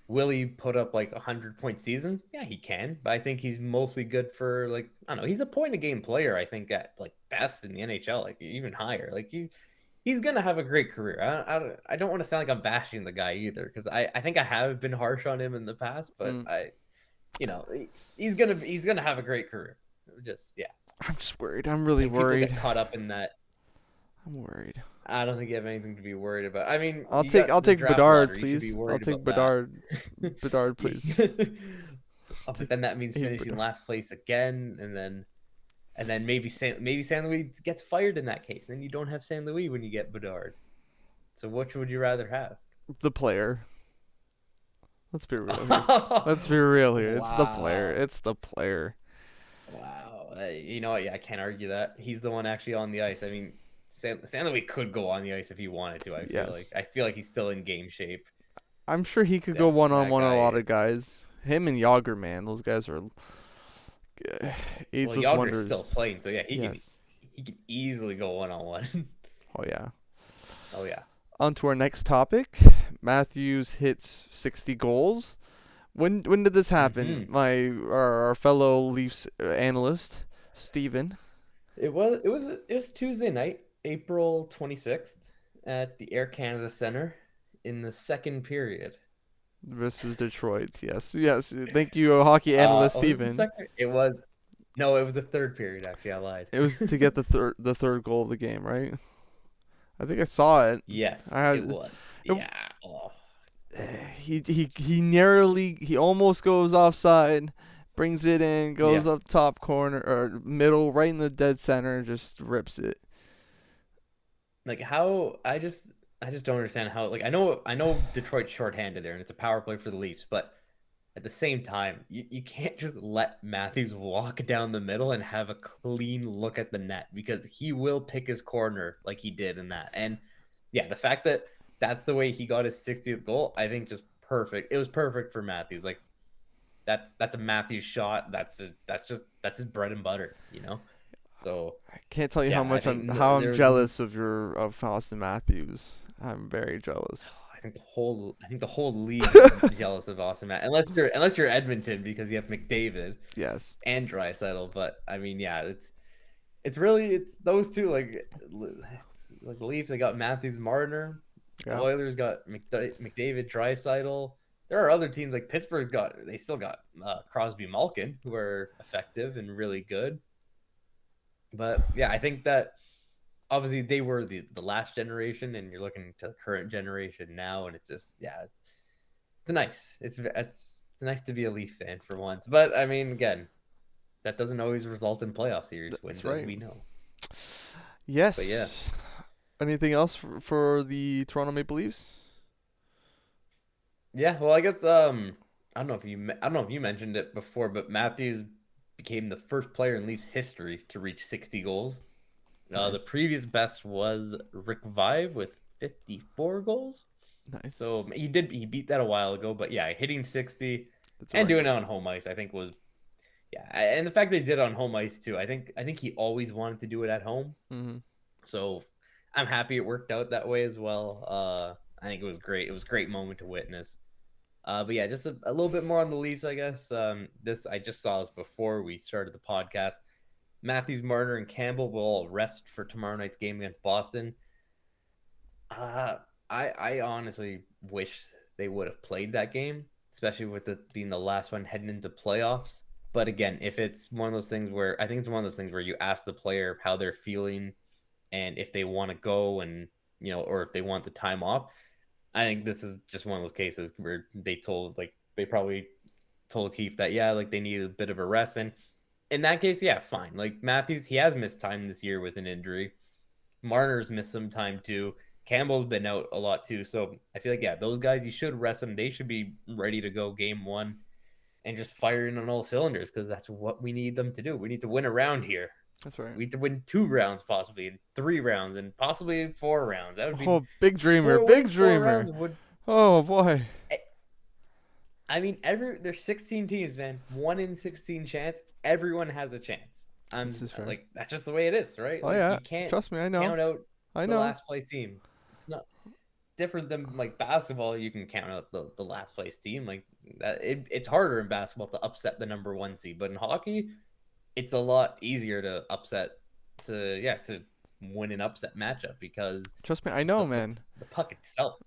Will he put up like 100-point season? Yeah, he can, but I think he's mostly good for like, I don't know, he's a point a game player, I think, at like best in the NHL, like even higher. Like, he's gonna have a great career. I don't want to sound like I'm bashing the guy either, because I think I have been harsh on him in the past, but he's gonna have a great career. Just I'm just worried. I'm really worried. People get caught up in that. I'm worried. I don't think you have anything to be worried about. I'll take Bedard, please. I'll take Bedard. Bedard, please. But then that means finishing last place again, and then And then maybe St. Louis gets fired in that case. And you don't have St. Louis when you get Bedard. So which would you rather have? The player. Let's be real here. Let's be real here. It's the player. It's the player. Wow. You know what? Yeah, I can't argue that. He's the one actually on the ice. I mean, St. Louis could go on the ice if he wanted to. I feel like he's still in game shape. I'm sure he could go one-on-one on a lot of guys. Him and Yager, man. Those guys are ageless Yager's wonders. Still playing, so yeah, he can easily go one-on-one. Oh, yeah. Oh, yeah. On to our next topic. Mathews hits 60 goals. When did this happen? Our fellow Leafs analyst, Steven. It was Tuesday night, April 26th, at the Air Canada Center in the second period. Versus Detroit, yes. Thank you, hockey analyst Steven. It was the third period. Actually, I lied. It was to get the third goal of the game, right? I think I saw it. Yes, it was. Yeah. Oh. He almost goes offside, brings it in, goes up top corner or middle, right in the dead center, just rips it. Like how I just don't understand how. Like I know Detroit's shorthanded there, and it's a power play for the Leafs, but at the same time, you can't just let Mathews walk down the middle and have a clean look at the net, because he will pick his corner like he did in that. And yeah, the fact that that's the way he got his 60th goal, I think just perfect. It was perfect for Mathews. Like that's a Mathews shot. That's his bread and butter, you know. So I can't tell you how much I'm jealous of Austin Mathews. I'm very jealous. I think the whole league is jealous of Austin Mathews, unless you're Edmonton, because you have McDavid, yes, and Draisaitl. But I mean, yeah, it's really those two. Like it's like the Leafs, they got Mathews, Marner. The Oilers got McDavid, Draisaitl. There are other teams like Pittsburgh they still got Crosby, Malkin, who are effective and really good. But yeah, I think that obviously they were the last generation, and you're looking to the current generation now, and it's just it's nice. It's nice to be a Leaf fan for once. But I mean, again, that doesn't always result in playoff series wins, as we know. Yes. But yeah. Anything else for the Toronto Maple Leafs? Yeah, well, I guess I don't know if you mentioned it before, but Mathews became the first player in Leafs history to reach 60 goals. Nice. The previous best was Rick Vive with 54 goals. Nice. So he beat that a while ago, but yeah, hitting 60 and doing it on home ice, I think was and the fact they did it on home ice too. I think he always wanted to do it at home. Mm-hmm. So I'm happy it worked out that way as well. I think it was great. It was a great moment to witness. But yeah, just a little bit more on the Leafs, I guess. I just saw this before we started the podcast. Mathews, Marner, and Campbell will all rest for tomorrow night's game against Boston. I honestly wish they would have played that game, especially with it being the last one heading into playoffs. But again, if it's one of those things where you ask the player how they're feeling and if they want to go and, or if they want the time off, I think this is just one of those cases where they probably told Keefe that, they needed a bit of a rest. And in that case, fine. Like Mathews, he has missed time this year with an injury. Marner's missed some time too. Campbell's been out a lot too. So I feel like, those guys, you should rest them. They should be ready to go game one and just firing on all cylinders, because that's what we need them to do. We need to win a round here. That's right. We need to win 2 rounds, possibly, and 3 rounds, and possibly 4 rounds. That would be big dreamer, big dreamer. Oh boy. I mean, there's 16 teams, man. 1 in 16 chance. Everyone has a chance. This is fair. That's just the way it is, right? Oh yeah. You can't trust me. I know. Count out the last place team. It's different than basketball. You can count out the last place team like that. It's harder in basketball to upset the number 1 seed, but in hockey, it's a lot easier to to win an upset matchup, because trust me, I know, man. The puck itself.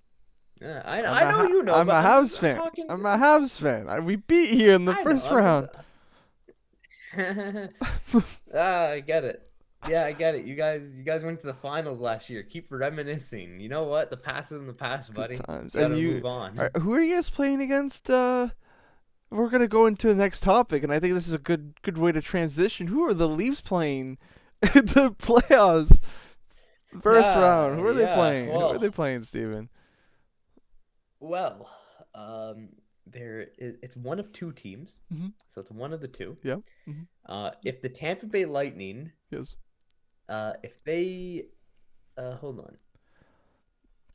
Yeah, I know you know. I'm a Habs fan. I'm a Habs fan. We beat you in the first round. I get it. Yeah, I get it. You guys went to the finals last year. Keep reminiscing. You know what? The past is in the past, buddy. Good times. You gotta move on. Who are you guys playing against we're gonna go into the next topic, and I think this is a good way to transition. Who are the Leafs playing in the playoffs? First round. Who are they playing? Well, Who are they playing, Steven? Well, it's one of two teams, so it's one of the two. Yeah. If the Tampa Bay Lightning, yes, if they, hold on,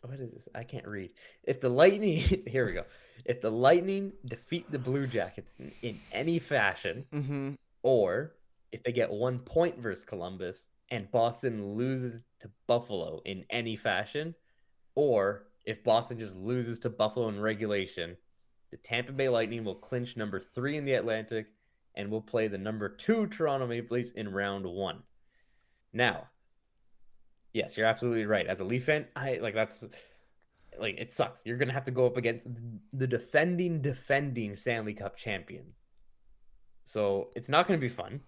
what is this? I can't read. If the Lightning, here we go. If the Lightning defeat the Blue Jackets in any fashion, or if they get 1 point versus Columbus and Boston loses to Buffalo in any fashion, or if Boston just loses to Buffalo in regulation, the Tampa Bay Lightning will clinch number 3 in the Atlantic and will play the number 2 Toronto Maple Leafs in round 1. Now, yes, you're absolutely right. As a Leaf fan, it sucks. You're gonna have to go up against the defending Stanley Cup champions. So it's not gonna be fun.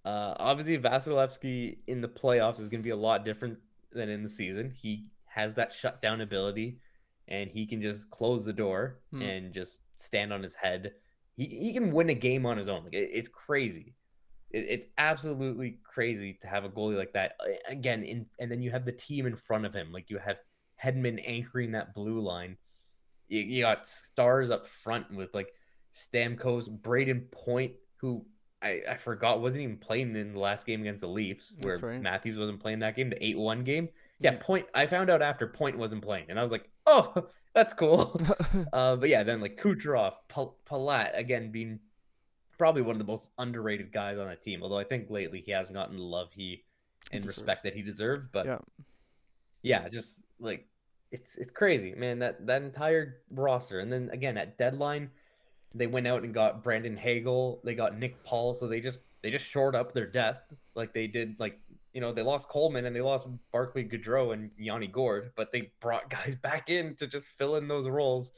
Obviously, Vasilevsky in the playoffs is gonna be a lot different than in the season. He has that shutdown ability, and he can just close the door and just stand on his head. He can win a game on his own. Like it's crazy. It's absolutely crazy to have a goalie like that. Again, and then you have the team in front of him. Like you have Hedman anchoring that blue line. You got stars up front with like Stamkos, Braden Point, who I forgot wasn't even playing in the last game against the Leafs, where right. Mathews wasn't playing that game, the 8-1 game. Yeah, Point. I found out after Point wasn't playing, and I was like, oh, that's cool. But yeah, then like Kucherov, Palat, again, being probably one of the most underrated guys on that team. Although I think lately he hasn't gotten the love and respect that he deserved. But yeah, just like it's crazy, man. That entire roster, and then again at deadline, they went out and got Brandon Hagel. They got Nick Paul, so they just shored up their depth like they did. Like they lost Coleman and they lost Barclay Goodrow and Yanni Gourde, but they brought guys back in to just fill in those roles.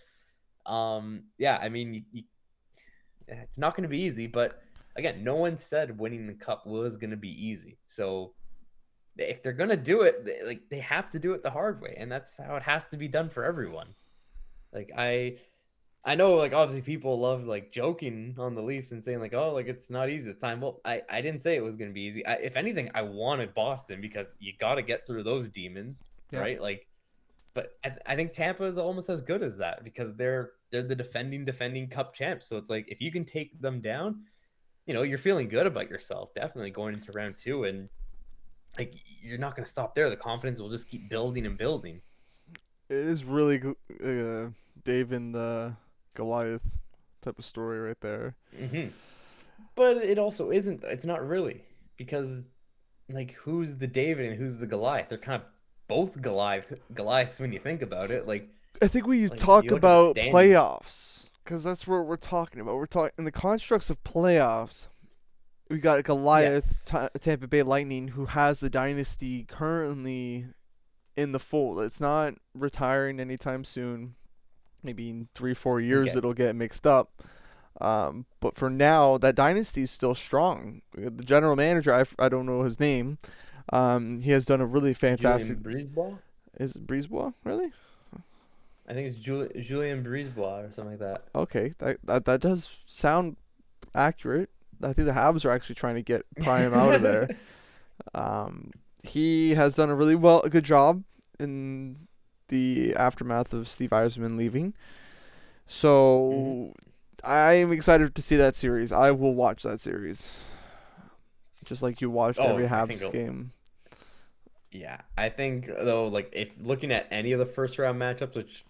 Yeah, I mean, it's not going to be easy, but again, no one said winning the cup was going to be easy. So if they're going to do it, they have to do it the hard way, and that's how it has to be done for everyone. Like I know, like, obviously people love like joking on the Leafs and saying like, oh, like it's not easy at the time. Well, I didn't say it was going to be easy. If anything, I wanted Boston because you got to get through those demons, right? Like, but I think Tampa is almost as good as that because they're the defending Cup champs. So it's like if you can take them down, you're feeling good about yourself. Definitely going into round 2, and like you're not going to stop there. The confidence will just keep building and building. It is really Dave and the Goliath type of story right there. But it also isn't. It's not really, because like who's the David and who's the Goliath? They're kind of both Goliaths when you think about it. Like I think we talk about playoffs because that's what we're talking about. We're talking in the constructs of playoffs. We got Goliath, Tampa Bay Lightning, who has the dynasty currently in the fold. It's not retiring anytime soon. Maybe in 3-4 years it'll get mixed up. But for now, that dynasty is still strong. The general manager, I don't know his name. He has done a really fantastic. Brisebois? Is it Brisebois? Really? I think it's Julien Brisebois or something like that. Okay, that does sound accurate. I think the Habs are actually trying to pry him out of there. He has done a good job in the aftermath of Steve Yzerman leaving. So I am excited to see that series. I will watch that series. Just like you watched every Habs game. Yeah, I think though, like if looking at any of the first round matchups, which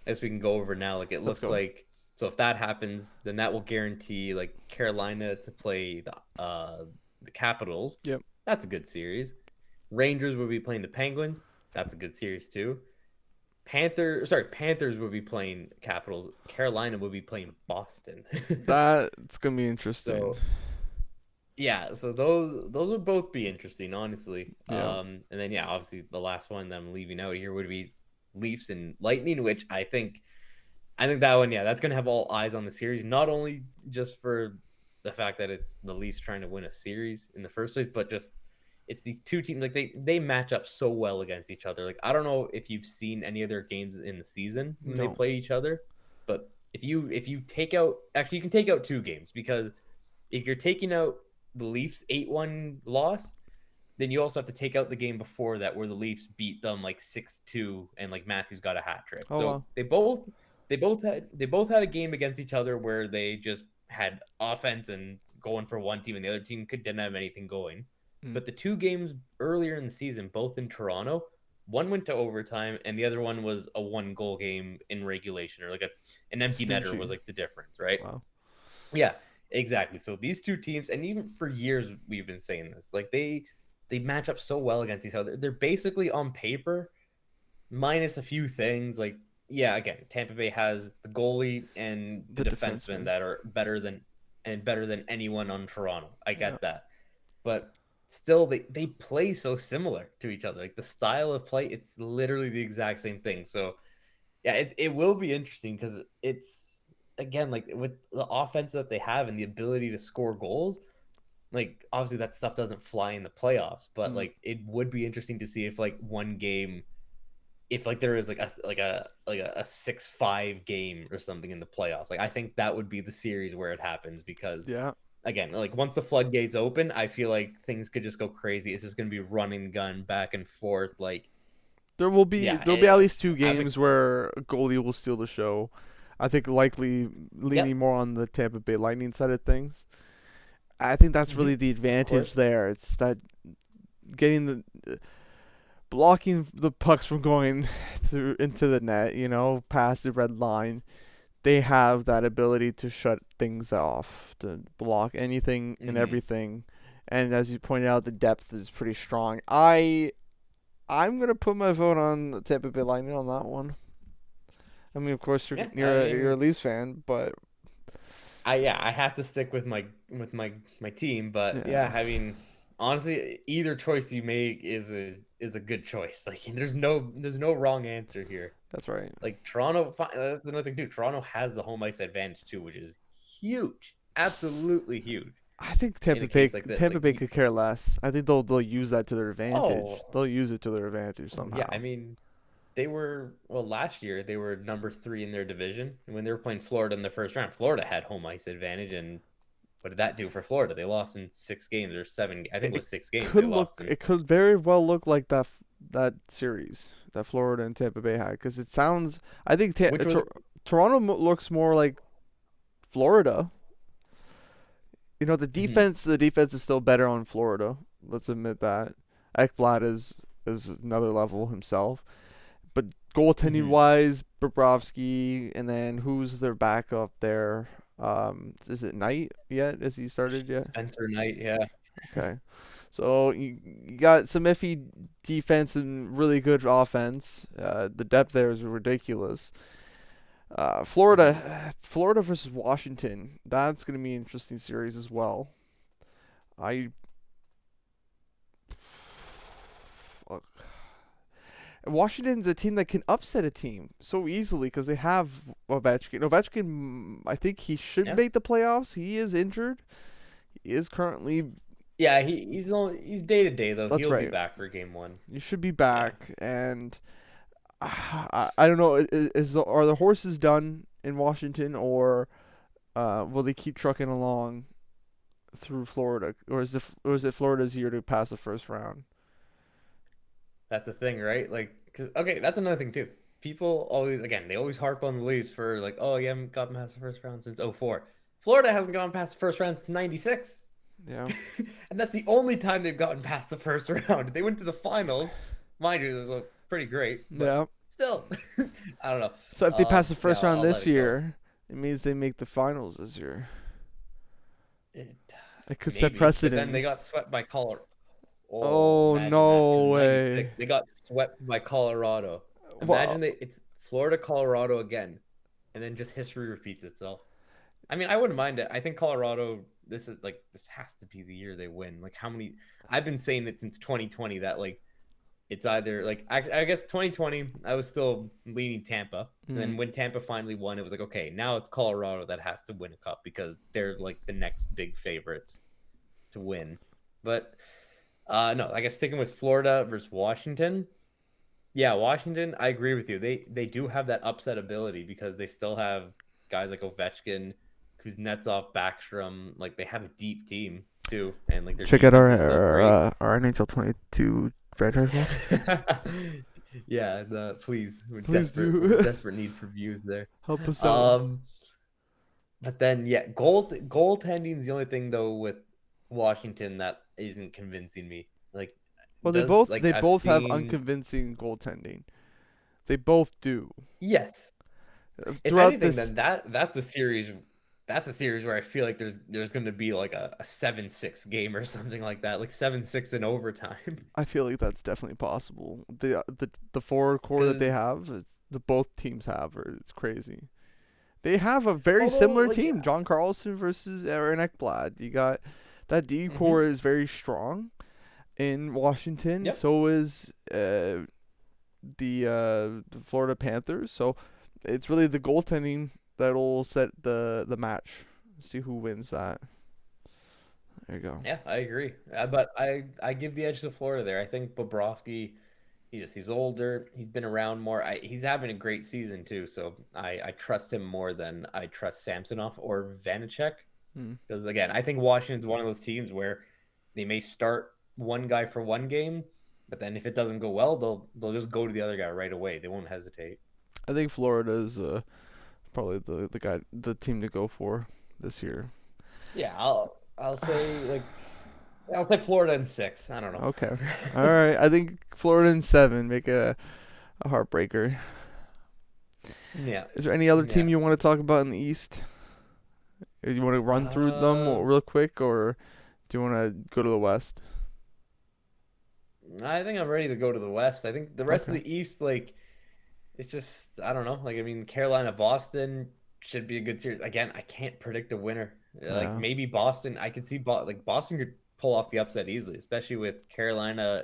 as we can go over now, like it looks like, so if that happens, then that will guarantee like Carolina to play the Capitals. Yep. That's a good series. Rangers will be playing the Penguins. That's a good series too. Panthers will be playing Capitals. Carolina will be playing Boston. That's gonna be interesting. So, yeah, so those would both be interesting, honestly. Yeah. And then obviously the last one that I'm leaving out here would be Leafs and Lightning, which I think that one, that's gonna have all eyes on the series, not only just for the fact that it's the Leafs trying to win a series in the first place, but just it's these two teams, like they match up so well against each other. Like I don't know if you've seen any of their games in the season when they play each other, but if you take out, actually you can take out 2 games, because if you're taking out the Leafs 8-1 loss, then you also have to take out the game before that where the Leafs beat them like 6-2 and like Mathews got a hat trick. Oh, So wow. they both had a game against each other where they just had offense and going for one team, and the other team didn't have anything going. But the 2 games earlier in the season, both in Toronto, one went to overtime and the other one was a 1-goal game in regulation, or like an empty netter was like the difference, right? Wow. Yeah, exactly. So these 2 teams, and even for years we've been saying this, like they match up so well against each other. They're basically on paper, minus a few things. Like, yeah, again, Tampa Bay has the goalie and the defensemen that are better than anyone on Toronto. I get that, but still, they play so similar to each other. Like the style of play, it's literally the exact same thing. So yeah, it will be interesting because it's, again, like with the offense that they have and the ability to score goals. Like obviously that stuff doesn't fly in the playoffs, but like it would be interesting to see if like one game, if like there is like a 6-5 game or something in the playoffs. Like I think that would be the series where it happens, because again, like once the floodgates open, I feel like things could just go crazy. It's just gonna be running gun back and forth. Like there'll be at least 2 games where a goalie will steal the show. I think likely leaning more on the Tampa Bay Lightning side of things. I think that's really the advantage there. It's that getting blocking the pucks from going through into the net, past the red line. They have that ability to shut things off, to block anything and everything. And as you pointed out, the depth is pretty strong. I'm gonna put my vote on the Tampa Bay Lightning on that one. I mean, of course, you're a Leafs fan, but I have to stick with my team. But I mean, honestly, either choice you make is a good choice. Like there's no wrong answer here. That's right. Like Toronto, that's another thing too. Toronto has the home ice advantage too, which is huge, absolutely huge. I think Tampa Bay could care less. I think they'll use that to their advantage. They'll use it to their advantage somehow. Yeah, I mean, they were, last year they were number 3 in their division. When they were playing Florida in the first round, Florida had home ice advantage, and what did that do for Florida? They lost in 6 games or 7. I think it was 6 games. It could very well look like that series that Florida and Tampa Bay had, because it sounds. I think Toronto looks more like Florida. The defense. The defense is still better on Florida. Let's admit that. Ekblad is another level himself. But goaltending wise, Bobrovsky, and then who's their backup there? Is it Knight yet? Has he started yet? Spencer Knight, yeah. Okay. So you got some iffy defense and really good offense. The depth there is ridiculous. Florida versus Washington. That's going to be an interesting series as well. Washington's a team that can upset a team so easily because they have Ovechkin. Ovechkin, I think he should make the playoffs. He is injured. He is currently. Yeah, he's day to day though. He'll be back for game 1. He should be back, and I don't know. Are the horses done in Washington, or will they keep trucking along through Florida, or is it Florida's year to pass the first round? That's the thing, right? Like, that's another thing too. People always harp on the Leafs for like, oh, you haven't gotten past the first round since 2004. Florida hasn't gone past the first round since 96. Yeah. And that's the only time they've gotten past the first round. They went to the finals. Mind you, it was pretty great. Yeah. Still, I don't know. So if they pass the first round this year, it means they make the finals this year. It could set precedent. Then they got swept by Colorado. Oh, no way! They got swept by Colorado. Imagine it's Florida, Colorado again, and then just history repeats itself. I mean, I wouldn't mind it. I think Colorado. This has to be the year they win. Like how many? I've been saying it since 2020 that like it's either like I guess 2020 I was still leaning Tampa, and then when Tampa finally won, it was like okay, now it's Colorado that has to win a cup because they're like the next big favorites to win. But no, I guess sticking with Florida versus Washington. Yeah, Washington, I agree with you. They do have that upset ability because they still have guys like Ovechkin, Kuznetsov, Backstrom, like they have a deep team too, and like their Check out defense is still great. our NHL 22 franchise mode. Yeah, please, Please do. we're desperate need for views there. Help us out. But then yeah, goaltending is the only thing though with Washington that isn't convincing me. Like, Well, they both have unconvincing goaltending. They both do. Yes. If anything, then that's a series. That's a series where I feel like there's going to be like a 7-6 game or something like that, like 7-6 in overtime. I feel like that's definitely possible. The forward core that they have, both teams have, it's crazy. They have a very similar team. John Carlson versus Aaron Ekblad. You got that D core is very strong in Washington. Yep. So is the Florida Panthers. So it's really the goaltending that'll set the match. See who wins that. There you go. Yeah, I agree. But I give the edge to Florida there. I think Bobrovsky, he's older. He's been around more. He's having a great season too. So I trust him more than I trust Samsonov or Vanacek. Because again, I think Washington's one of those teams where they may start one guy for one game, but then if it doesn't go well, they'll just go to the other guy right away. They won't hesitate. I think Florida is probably the team to go for this year. Yeah, I'll say Florida in 6. I don't know. Okay. All right. I think Florida in 7. Make a heartbreaker. Yeah. Is there any other team you want to talk about in the East? You want to run through them real quick, or do you want to go to the West? I think I'm ready to go to the West. I think the rest of the East, like, it's just, I don't know. Like, I mean, Carolina, Boston should be a good series. Again, I can't predict a winner. Like, maybe Boston, I could see Boston could pull off the upset easily, especially with Carolina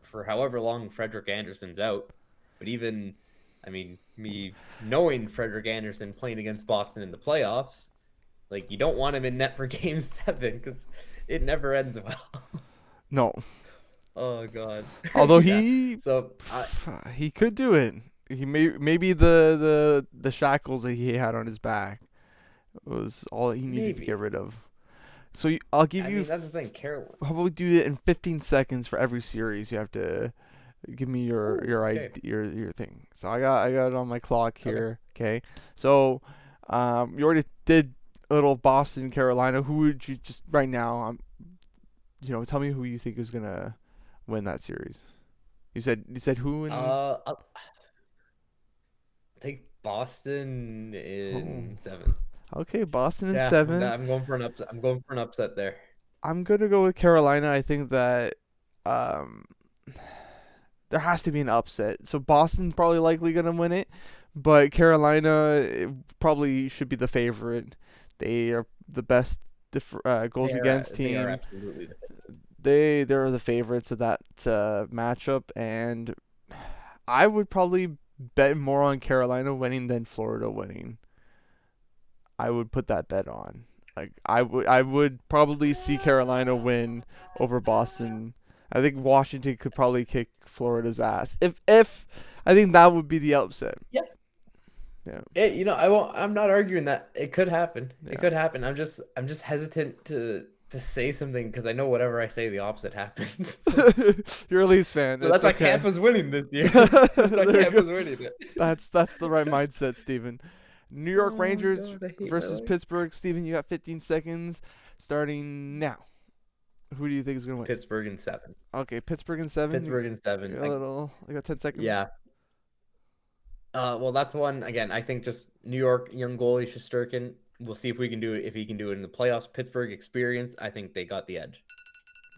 for however long Frederik Andersen's out. But even, I mean, me knowing Frederik Andersen playing against Boston in the playoffs, like, you don't want him in net for Game 7 because it never ends well. No. Oh God. Although he could do it. He maybe the shackles that he had on his back was all that he needed to get rid of. So I'll give you. That's the thing, Carolina. How about we do it in 15 seconds for every series? You have to give me your thing. So I got it on my clock here. Okay. So you already did a little Boston, Carolina. Who would you just right now? Tell me who you think is gonna win that series. You said who? I'll take Boston in 7. Okay, Boston in 7. I'm going for an upset. I'm going for an upset there. I'm gonna go with Carolina. I think that there has to be an upset. So Boston's probably likely gonna win it, but Carolina probably should be the favorite. They are the best goals against team. They are absolutely the favorite. They're the favorites of that matchup, and I would probably bet more on Carolina winning than Florida winning. I would put that bet on. Like I would probably see Carolina win over Boston. I think Washington could probably kick Florida's ass. If I think that would be the upset. Yeah. Yeah. I'm not arguing that it could happen. Yeah. It could happen. I'm just hesitant to say something because I know whatever I say, the opposite happens. You're a Leafs fan. So that's why Tampa's winning this year. That's why Tampa's winning it. That's the right mindset, Steven. New York Rangers versus Pittsburgh. Steven, you got 15 seconds starting now. Who do you think is going to win? Pittsburgh in 7. Okay, Pittsburgh in 7. Pittsburgh in 7. I got 10 seconds. Yeah. Well, that's one. Again, I think just New York, young goalie Shesterkin. We'll see if we can do it. If he can do it in the playoffs, Pittsburgh experience. I think they got the edge.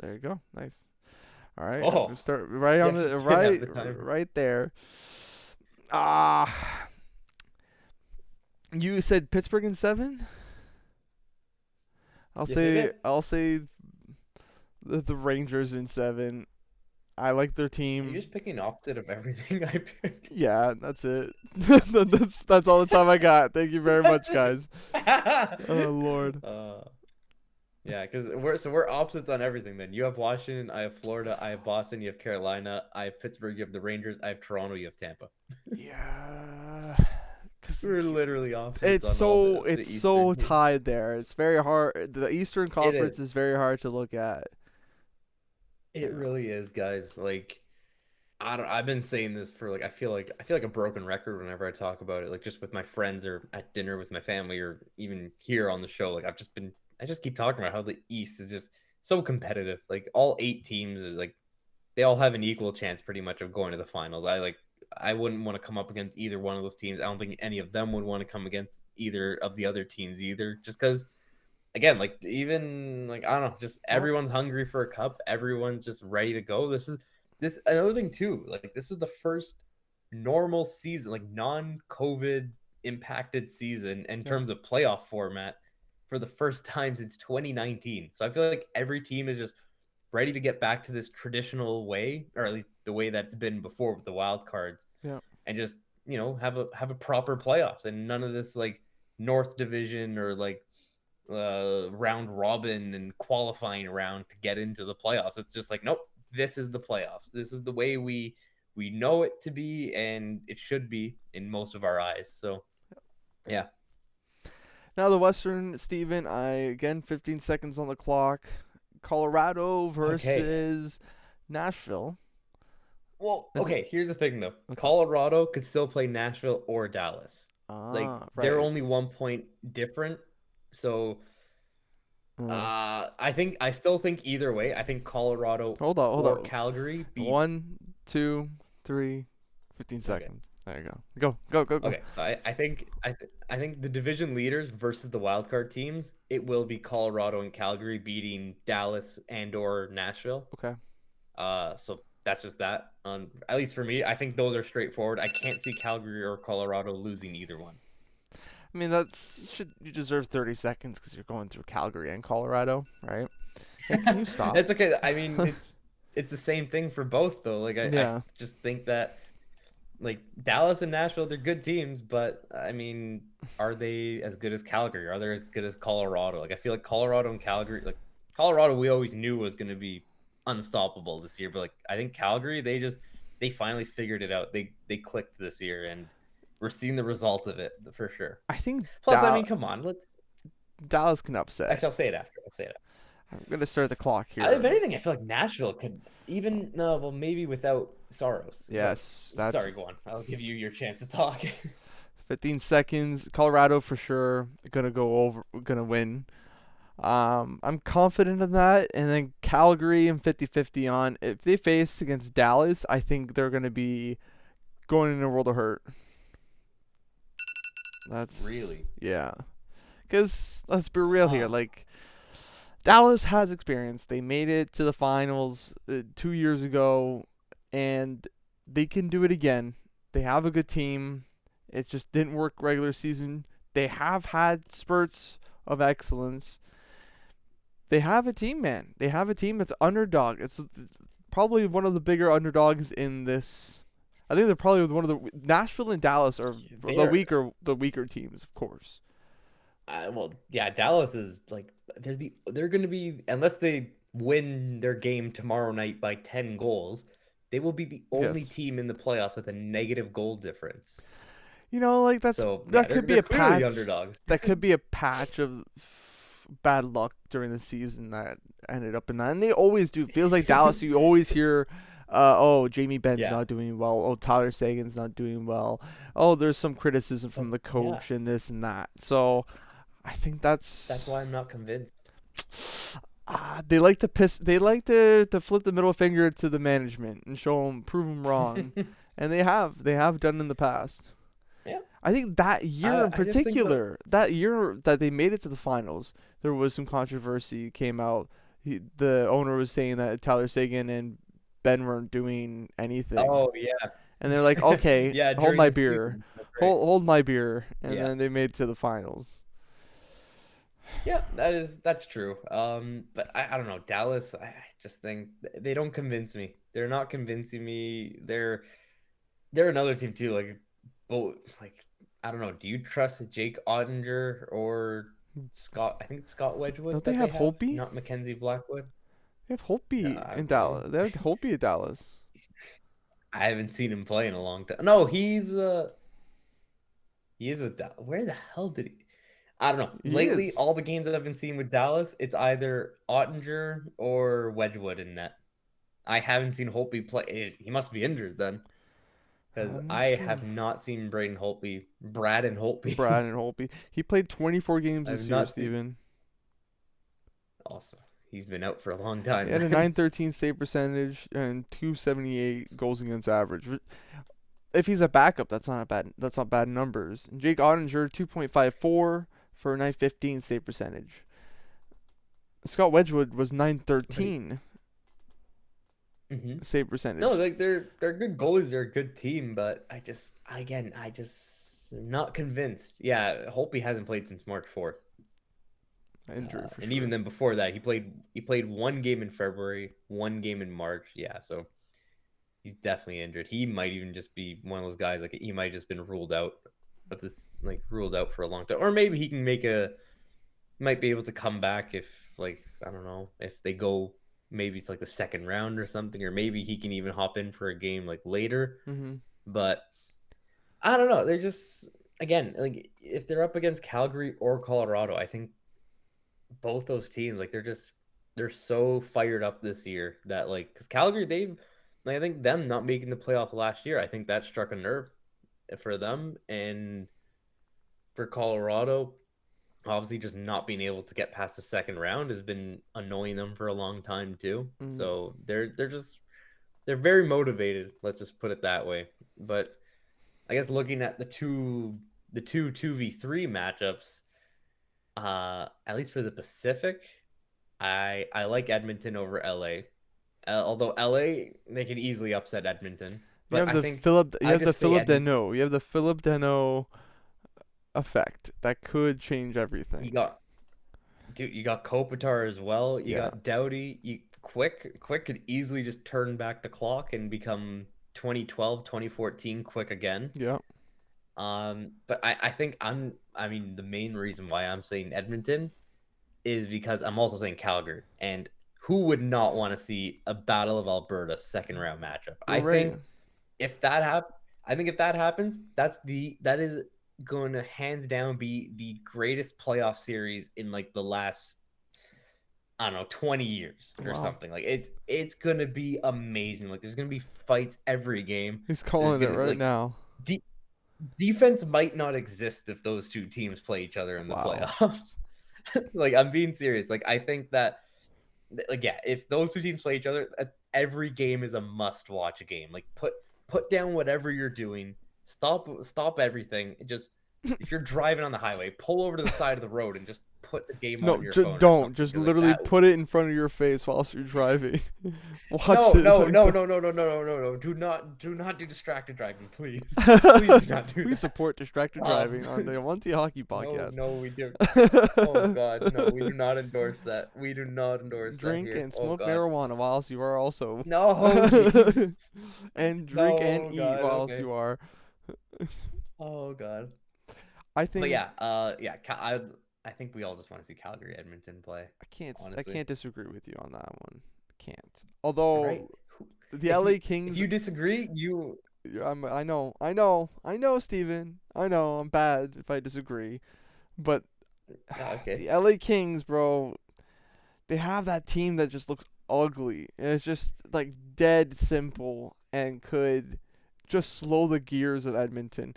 There you go. Nice. All right. We'll start right on the right there. You said Pittsburgh in 7. I'll say the Rangers in 7. I like their team. You're just picking opposite of everything I pick. Yeah, that's it. that's all the time I got. Thank you very much, guys. Oh Lord. Yeah, because we're opposites on everything. Then you have Washington, I have Florida, I have Boston, you have Carolina, I have Pittsburgh, you have the Rangers, I have Toronto, you have Tampa. Yeah. We're literally opposites. It's so tied there. It's very hard. The Eastern Conference is very hard to look at. It really is, guys. Like, I've been saying this for like I feel like a broken record whenever I talk about it. Like just with my friends or at dinner with my family or even here on the show. Like I just keep talking about how the East is just so competitive. Like all 8 teams are like they all have an equal chance pretty much of going to the finals. I wouldn't want to come up against either one of those teams. I don't think any of them would want to come against either of the other teams either. Just because, again, like even like I don't know, just everyone's hungry for a cup. Everyone's just ready to go. This another thing too. Like this is the first normal season, like non-COVID impacted season in terms of playoff format for the first time since 2019. So I feel like every team is just ready to get back to this traditional way, or at least the way that's been before with the wild cards. Yeah. And just, have a proper playoffs and none of this like North Division or like round robin and qualifying round to get into the playoffs. It's just like, nope, this is the playoffs. This is the way we know it to be, and it should be in most of our eyes. So, yeah. Now the Western, Steven, 15 seconds on the clock. Colorado versus Nashville. Well, okay, here's the thing, though. Colorado could still play Nashville or Dallas. They're only 1 point different. So I still think either way. I think Colorado or Calgary beat 1, 2, 3, 15 seconds. There you go. Go. Okay, so I think the division leaders versus the wildcard teams, it will be Colorado and Calgary beating Dallas and or Nashville. Okay. So that's just that. At least for me, I think those are straightforward. I can't see Calgary or Colorado losing either one. I mean, you deserve 30 seconds because you're going through Calgary and Colorado, right? Hey, can you stop? It's okay. I mean, it's the same thing for both though. Like I just think that. Like Dallas and Nashville, they're good teams, but I mean, are they as good as Calgary? Are they as good as Colorado? Like I feel like Colorado and Calgary, like Colorado, we always knew was going to be unstoppable this year, but like I think Calgary, they finally figured it out. They clicked this year, and we're seeing the results of it for sure. I think. Plus, I mean, come on, Dallas can upset. Actually, I'll say it after. I'm gonna start the clock here. If anything, I feel like Nashville could even maybe without Saros. Yes, sorry, go on. I'll give you your chance to talk. 15 seconds. Colorado for sure gonna win. I'm confident in that. And then Calgary and 50-50 on. If they face against Dallas, I think they're gonna be going in a world of hurt. That's really because let's be real here. Like Dallas has experience. They made it to the finals 2 years ago, and they can do it again. They have a good team. It just didn't work regular season. They have had spurts of excellence. They have a team, man. They have a team that's underdog. It's probably one of the bigger underdogs in this. I think they're probably one of the Nashville and Dallas are the weaker teams, of course. Dallas is like they're going to be, unless they win their game tomorrow night by 10 goals, they will be the only team in the playoffs with a negative goal difference. Like that could be a patch. Underdogs. That could be a patch of bad luck during the season that ended up in that, and they always do. It feels like Dallas. You always hear, Jamie Benn's not doing well. Oh, Tyler Seguin's not doing well. Oh, there's some criticism from the coach and this and that. So I think that's why I'm not convinced. They like to flip the middle finger to the management and prove them wrong, and they have done in the past. Yeah, I think that year in particular, that year that they made it to the finals, there was some controversy came out. The owner was saying that Tyler Seguin and Ben weren't doing anything. Oh yeah, and they're like, okay, hold my beer, hold my beer, and then they made it to the finals. Yeah, that's true. But I don't know. Dallas, I just think they don't convince me. They're not convincing me. They're another team too. Like I don't know. Do you trust Jake Ottinger or Scott? I think it's Scott Wedgwood. Don't they have Holtby? Not Mackenzie Blackwood. They have Holtby in Dallas. They have Holtby at Dallas. I haven't seen him play in a long time. No, he's He is with Dallas. Where the hell did he? I don't know. He Lately, is. all the games that I've been seeing with Dallas, it's either Ottinger or Wedgwood in net. I haven't seen Holtby play. He must be injured then, because I'm not I sure. have not seen Braden Holtby. Braden Holtby. He played 24 games I've this year, not seen. Steven. Also, he's been out for a long He time had a then. 913 save percentage and 278 goals against average. If he's a backup, that's not bad numbers. And Jake Ottinger 2.54 for a 915 save percentage. Scott Wedgwood was 913 Mm-hmm. save percentage. No, like they're good goalies. They're a good team, but I just am not convinced. Yeah, Holtby hasn't played since March 4th. Injured for and sure. even then before that, he played one game in February, one game in March. Yeah, so he's definitely injured. He might even just be one of those guys, like he might have just been ruled out of this, like ruled out for a long time. Or maybe he can might be able to come back if, like, I don't know, if they go, maybe it's like the second round or something, or maybe he can even hop in for a game like later. Mm-hmm. But I don't know. They're just, again, like if they're up against Calgary or Colorado, I think both those teams, like they're so fired up this year that, like, because Calgary, like, I think them not making the playoffs last year, I think that struck a nerve for them. And for Colorado, obviously just not being able to get past the second round has been annoying them for a long time too. Mm-hmm. So they're very motivated, let's just put it that way. But I guess looking at the two 2v3 matchups, at least for the Pacific, I like Edmonton over LA. Although LA, they can easily upset Edmonton. But I think You have the Philip Edmonton. Deneau. You have the Philip Deneau effect that could change everything. You got Kopitar as well. You Yeah. got Doughty. Quick could easily just turn back the clock and become 2012, 2014 Quick again. Yeah. But I think the main reason why I'm saying Edmonton is because I'm also saying Calgary. And who would not want to see a Battle of Alberta second round matchup? I think if that happens, that is going to hands down be the greatest playoff series in like the last, I don't know, 20 years or something. Like it's going to be amazing. Like there's going to be fights every game. He's calling it right like, now. Defense might not exist if those two teams play each other in the playoffs. Like, I'm being serious. Like, I think that, like, yeah, if those two teams play each other, every game is a must-watch game. Like, put down whatever you're doing, stop everything. Just, if you're driving on the highway, pull over to the side of the road and just put the game on your phone. Don't just literally put it in front of your face whilst you're driving. No. Do not do distracted driving, please. Please do not do We that. support distracted driving on the Monty Hockey Podcast. No, we do. Oh God, no, we do not endorse that. We do not endorse drink that here. and smoke marijuana whilst you are also and drink and eat whilst you are. Oh God. I think. But yeah, I think we all just want to see Calgary Edmonton play. I can't disagree with you on that one. Can't. Although the LA Kings. If you disagree, you. I know, Steven. I know I'm bad if I disagree, but the LA Kings, bro, they have that team that just looks ugly. And it's just like dead simple and could just slow the gears of Edmonton.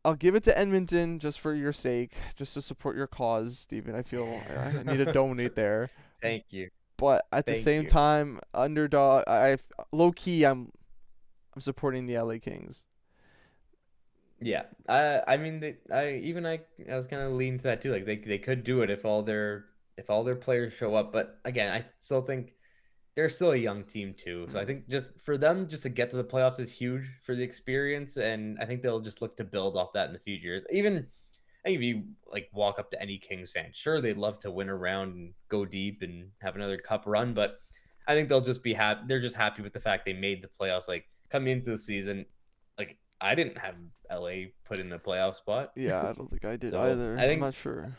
I'll give it to Edmonton just for your sake, just to support your cause, Steven. I feel I need to donate there. Thank you. But at the same time, underdog. Low key, I'm supporting the LA Kings. Yeah, I mean, I was kind of leaning to that too. Like they could do it if all their players show up. But again, I still think they're still a young team too. So I think just for them just to get to the playoffs is huge for the experience, and I think they'll just look to build off that in the future years. Even if you like walk up to any Kings fan, sure they'd love to win a round and go deep and have another cup run, but I think they'll just be happy. They're just happy with the fact they made the playoffs. Like coming into the season, like I didn't have LA put in the playoff spot. Yeah, I don't think I did either. I'm not sure.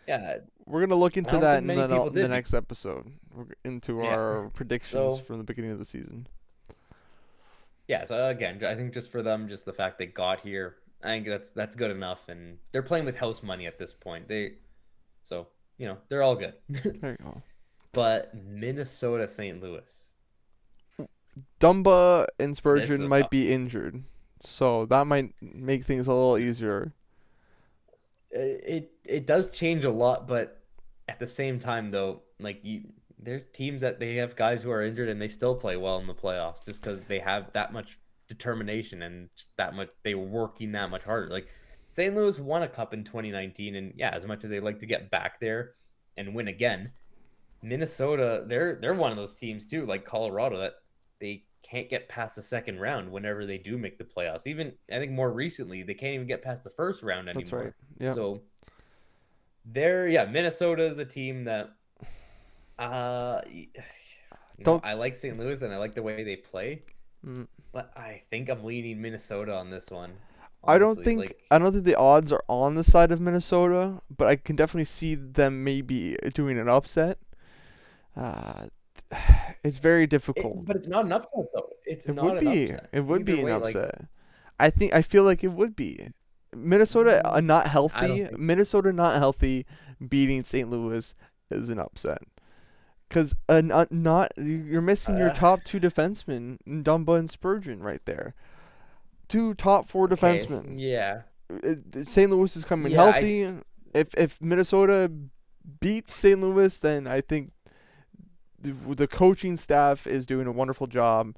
Yeah, we're gonna look into that in the next episode. We're into our predictions from the beginning of the season. Yeah, so again, I think just for them, just the fact they got here, I think that's good enough, and they're playing with house money at this point. So they're all good. There you go. But Minnesota St. Louis. Dumba and This Spurgeon is might be injured, so that might make things a little easier. it does change a lot, but at the same time though, like there's teams that they have guys who are injured and they still play well in the playoffs just because they have that much determination and just that much they were working that much harder. Like St. Louis won a cup in 2019, and yeah, as much as they like to get back there and win again, Minnesota, they're one of those teams too, like Colorado, that they can't get past the second round whenever they do make the playoffs. Even I think more recently, they can't even get past the first round anymore. That's right. Yeah. So Minnesota is a team that I like St. Louis and I like the way they play, but I think I'm leaning Minnesota on this one. Honestly. I don't think the odds are on the side of Minnesota, but I can definitely see them maybe doing an upset. It's very difficult. But it's not an upset though. It would be. It would be an upset. I feel like it would be. Minnesota not healthy. Minnesota not healthy beating St. Louis is an upset. Because you're missing your top two defensemen, Dumba and Spurgeon, right there. Two top four defensemen. Yeah. St. Louis is coming healthy. If Minnesota beats St. Louis, then I think the coaching staff is doing a wonderful job,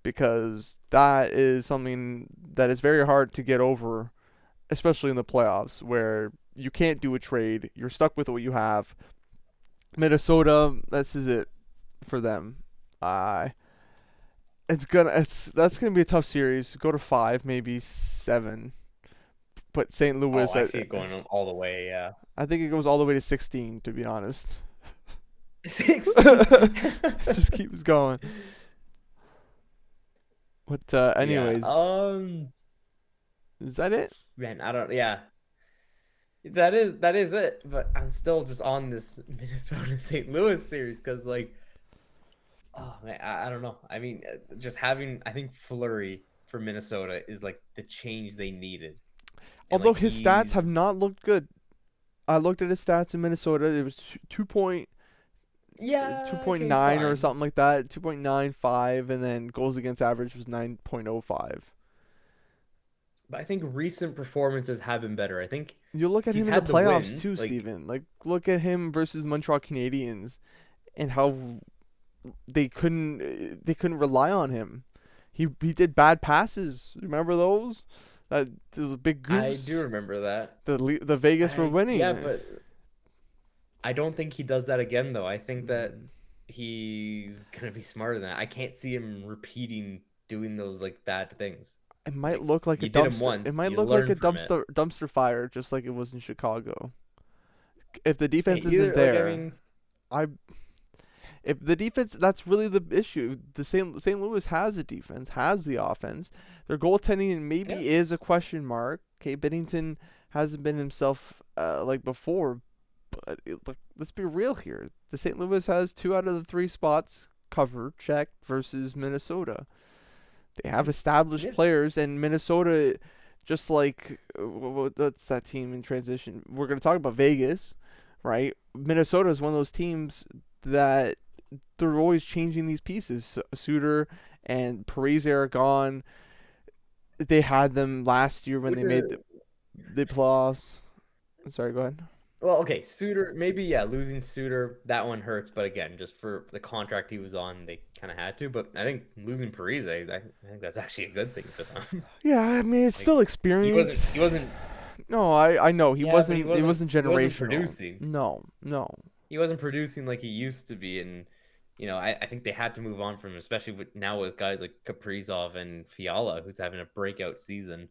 because that is something that is very hard to get over, especially in the playoffs where you can't do a trade. You're stuck with what you have. Minnesota, this is it for them. That's gonna be a tough series. Go to 5, maybe 7. But St. Louis, I see it going all the way. Yeah, I think it goes all the way to 16. To be honest, 16 just keeps going. But anyways, is that it? Man, I don't. Yeah, that is it. But I'm still just on this Minnesota St. Louis series because, like, oh man, I don't know. I mean, just having, I think Fleury for Minnesota is like the change they needed. Although his stats have not looked good. I looked at his stats in Minnesota. It was 2.9 or something like that. 2.95, and then goals against average was 9.05. But I think recent performances have been better. I think you look at him in the playoffs too, Steven. Like, look at him versus Montreal Canadiens, and how they couldn't rely on him. He did bad passes. Remember those? That was a big goose. I do remember that. The Vegas were winning. Yeah, but I don't think he does that again, though. I think that he's gonna be smarter than that. I can't see him repeating doing those like bad things. It might look like a dumpster. It might look like a dumpster fire, just like it was in Chicago. If the defense isn't there, if the defense, that's really the issue. The St. Louis has a defense, has the offense. Their goaltending maybe is a question mark. Okay, Binnington hasn't been himself like before, but let's be real here. The St. Louis has 2 out of the 3 spots covered, checked, versus Minnesota. They have established players, and Minnesota, just like what's that team in transition? We're going to talk about Vegas, right? Minnesota is one of those teams that they're always changing these pieces. Suter and Parise are gone. They had them last year when they made the playoffs. Sorry, go ahead. Well, okay, Suter, maybe, losing Suter, that one hurts, but again, just for the contract he was on, they kind of had to. But I think losing Parise, I think that's actually a good thing for them. Yeah, I mean, it's still experience. He wasn't. No, I know he wasn't. He wasn't generational. He wasn't producing. No. He wasn't producing like he used to be, and I think they had to move on from him, especially now with guys like Kaprizov and Fiala, who's having a breakout season.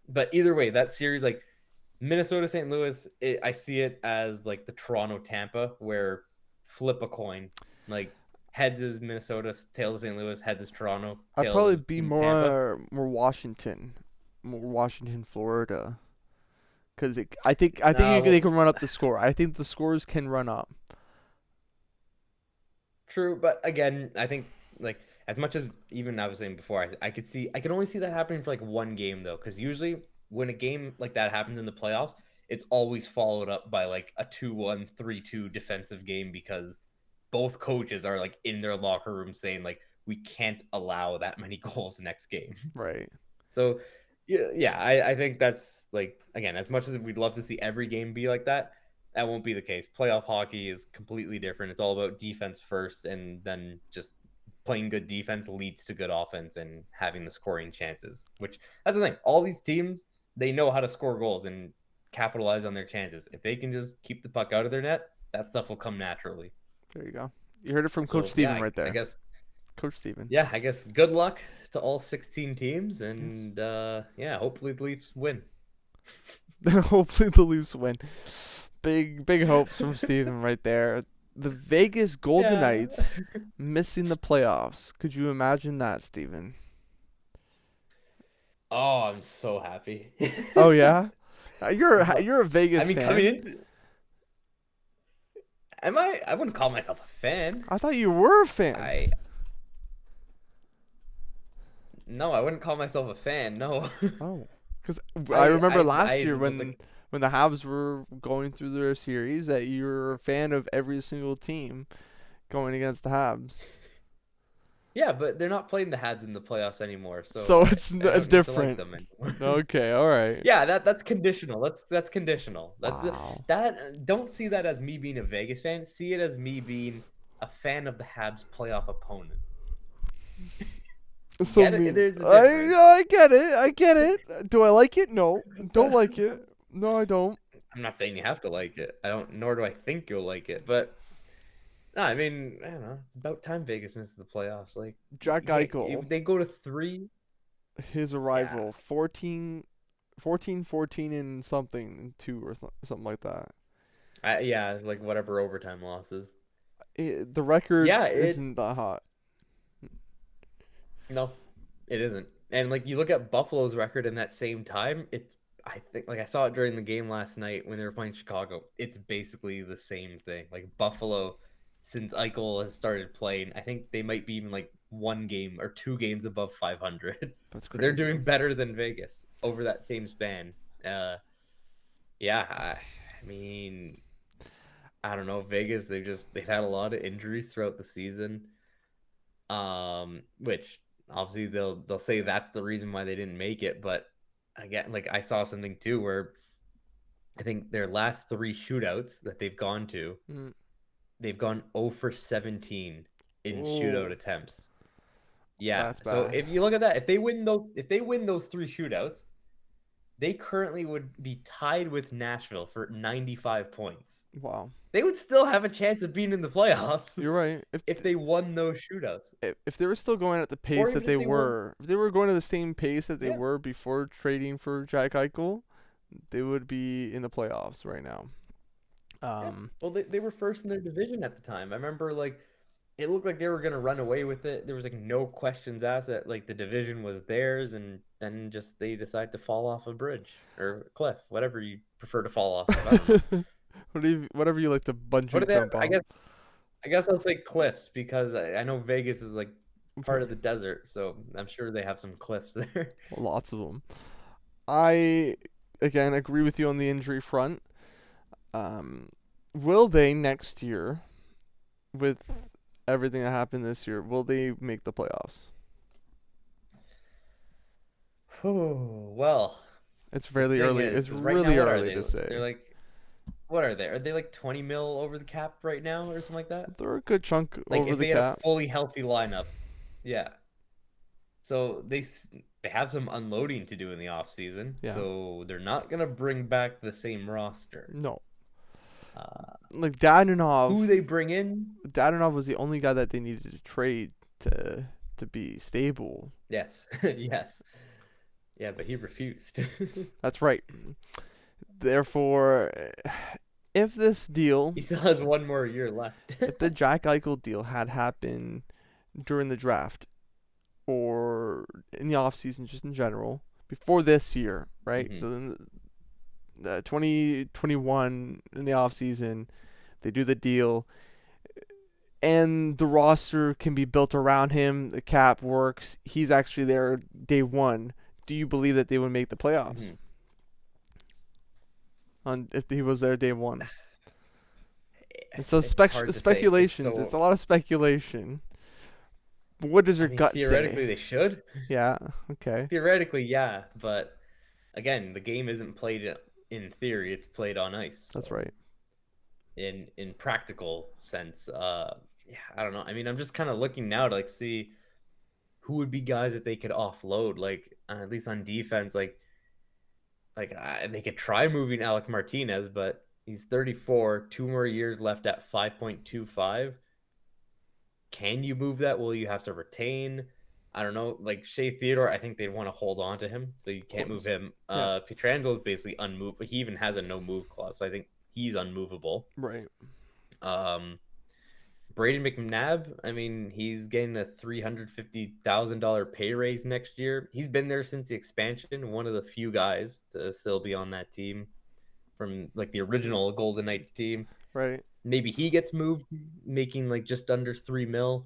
But either way, that series, like Minnesota St. Louis, I see it as like the Toronto Tampa, where flip a coin, like heads is Minnesota, tails is St. Louis, heads is Toronto. I'd probably be more Washington, Florida, because I think they can run up the score. I think the scores can run up. True, but again, I think like as much as even I was saying before, I could only see that happening for like one game though, because usually when a game like that happens in the playoffs, it's always followed up by like a 2-1, 3-2 defensive game because both coaches are like in their locker room saying like we can't allow that many goals next game. Right. So yeah, I think that's like, again, as much as we'd love to see every game be like that, that won't be the case. Playoff hockey is completely different. It's all about defense first, and then just playing good defense leads to good offense and having the scoring chances, which that's the thing. All these teams, they know how to score goals and capitalize on their chances. If they can just keep the puck out of their net, that stuff will come naturally. There you go. You heard it from Coach Steven right there. I guess Coach Steven. Yeah, I guess good luck to all 16 teams, and hopefully the Leafs win. Hopefully the Leafs win. Big hopes from Steven right there. The Vegas Golden Knights missing the playoffs. Could you imagine that, Steven? Oh, I'm so happy. Oh yeah, you're a Vegas fan. Coming in. Am I? I wouldn't call myself a fan. I thought you were a fan. No, I wouldn't call myself a fan. No. Oh, because I remember last year when the Habs were going through their series that you were a fan of every single team going against the Habs. Yeah, but they're not playing the Habs in the playoffs anymore, so it's different. Okay, all right. Yeah, that's conditional. That's conditional. Wow. Don't see that as me being a Vegas fan. See it as me being a fan of the Habs' playoff opponent. So I get it. Do I like it? No. Don't like it. No, I don't. I'm not saying you have to like it. Nor do I think you'll like it. But no, I mean, I don't know. It's about time Vegas misses the playoffs. Like Jack Eichel. If they go to 3. His arrival, 14 and something, 2 or something like that. Like whatever overtime losses. The record isn't that hot. No, it isn't. And like you look at Buffalo's record in that same time, I think, like I saw it during the game last night when they were playing Chicago. It's basically the same thing. Like Buffalo, since Eichel has started playing, I think they might be even like 1 game or 2 games above 500. That's so they're doing better than Vegas over that same span. I mean, I don't know. Vegas, they've had a lot of injuries throughout the season. Which obviously they'll say that's the reason why they didn't make it, but again, like I saw something too where I think their last 3 shootouts that they've gone to, they've gone 0 for 17 in shootout attempts. Yeah. That's so bad. if you look at that, if they win those 3 shootouts, they currently would be tied with Nashville for 95 points. Wow. They would still have a chance of being in the playoffs. You're right. If they won those shootouts. If they were still going at the pace that they were, if they were going at the same pace that they were before trading for Jack Eichel, they would be in the playoffs right now. Well, they were first in their division at the time. I remember, like, it looked like they were going to run away with it. There was, like, no questions asked that, like, the division was theirs, and then just they decided to fall off a bridge or a cliff, whatever you prefer to fall off of. I don't know. Whatever you like to bungee jump on. I guess I'll say cliffs because I know Vegas is like part of the desert, so I'm sure they have some cliffs there. Lots of them. I again agree with you on the injury front. Will they next year, with everything that happened this year, will they make the playoffs? Oh, well. It's really early. It's really early to say. They're like, what are they? Are they like 20 mil over the cap right now or something like that? They're a good chunk like over if the they cap. Had a fully healthy lineup. Yeah. So they have some unloading to do in the off season. Yeah. So they're not gonna bring back the same roster. No. Like Dadonov. Who they bring in? Dadonov was the only guy that they needed to trade to be stable. Yes. Yes. Yeah, but he refused. That's right. Therefore, if this deal... He still has 1 more year left. If the Jack Eichel deal had happened during the draft or in the offseason just in general, before this year, right? Mm-hmm. So in the 2021 in the offseason, they do the deal, and the roster can be built around him. The cap works. He's actually there day 1. Do you believe that they would make the playoffs? on if he was there day one. It's So hard to say. speculations. It's a lot of speculation. What does your gut theoretically say? they should. Yeah. Okay. Theoretically, yeah, but again, the game isn't played in theory; it's played on ice. That's right. In practical sense, yeah, I don't know. I mean, I'm just kind of looking now to like see who would be guys that they could offload, like at least on defense, like they could try moving Alec Martinez, but he's 34, 2 more years left at 5.25. Can you move that? Will you have to retain? I don't know. Like Shea Theodore, I think they'd want to hold on to him, so you can't move him. Yeah. Pietrangelo is basically unmovable. He even has a no move clause, so I think he's unmovable. Right. Braden McNabb, I mean, he's getting a $350,000 pay raise next year. He's been there since the expansion, one of the few guys to still be on that team from like the original Golden Knights team. Right. Maybe he gets moved, making like just under $3 million.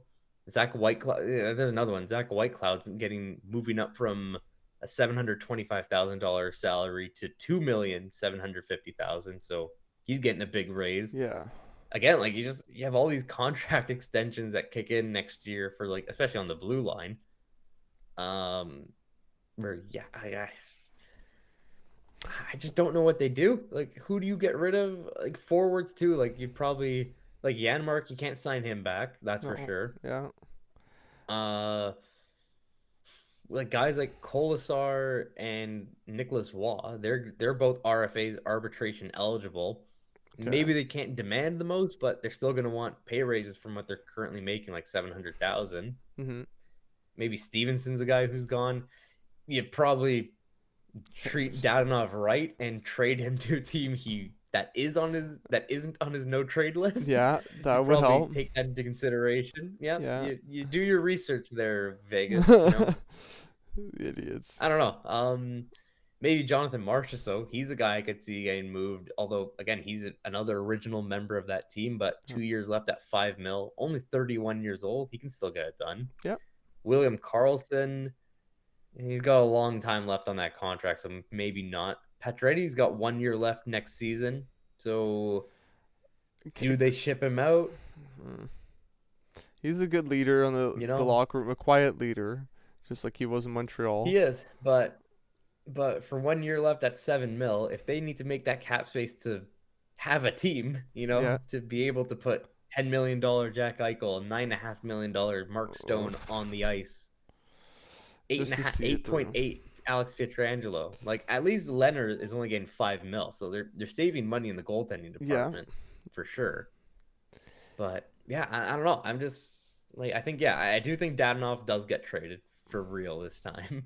Zach Whitecloud, there's another one. Zach Whitecloud's moving up from a $725,000 salary to $2,750,000. So he's getting a big raise. Yeah. Again, like you have all these contract extensions that kick in next year for like, especially on the blue line. Where I just don't know what they do. Like, who do you get rid of? Like forwards too. Like you'd probably like Janmark. You can't sign him back. That's for sure. Yeah. Like guys like Kolasar and Nicholas Waugh. They're both RFAs, arbitration eligible. Okay. Maybe they can't demand the most, but they're still going to want pay raises from what they're currently making, like $700,000. Mm-hmm. Maybe Stevenson's a guy who's gone. You probably treat Dadonov right and trade him to a team that isn't on his no trade list. Yeah, that would help. Take that into consideration. Yeah. You do your research there, Vegas. Idiots. I don't know. Maybe Jonathan Marchessault. He's a guy I could see getting moved. Although, again, he's another original member of that team, but 2 years left at $5 million. Only 31 years old. He can still get it done. Yep. William Karlsson. He's got a long time left on that contract, so maybe not. Pacioretty's got 1 year left next season. So, do they ship him out? He's a good leader on the locker room, a quiet leader, just like he was in Montreal. He is, but for 1 year left at $7 million, if they need to make that cap space to have a team, to be able to put $10 million Jack Eichel, $9.5 million Mark Stone on the ice, 8.8 Alex Pietrangelo, like at least Leonard is only getting $5 million, so they're saving money in the goaltending department for sure. But yeah, I don't know. I'm just like I do think Dadonov does get traded for real this time.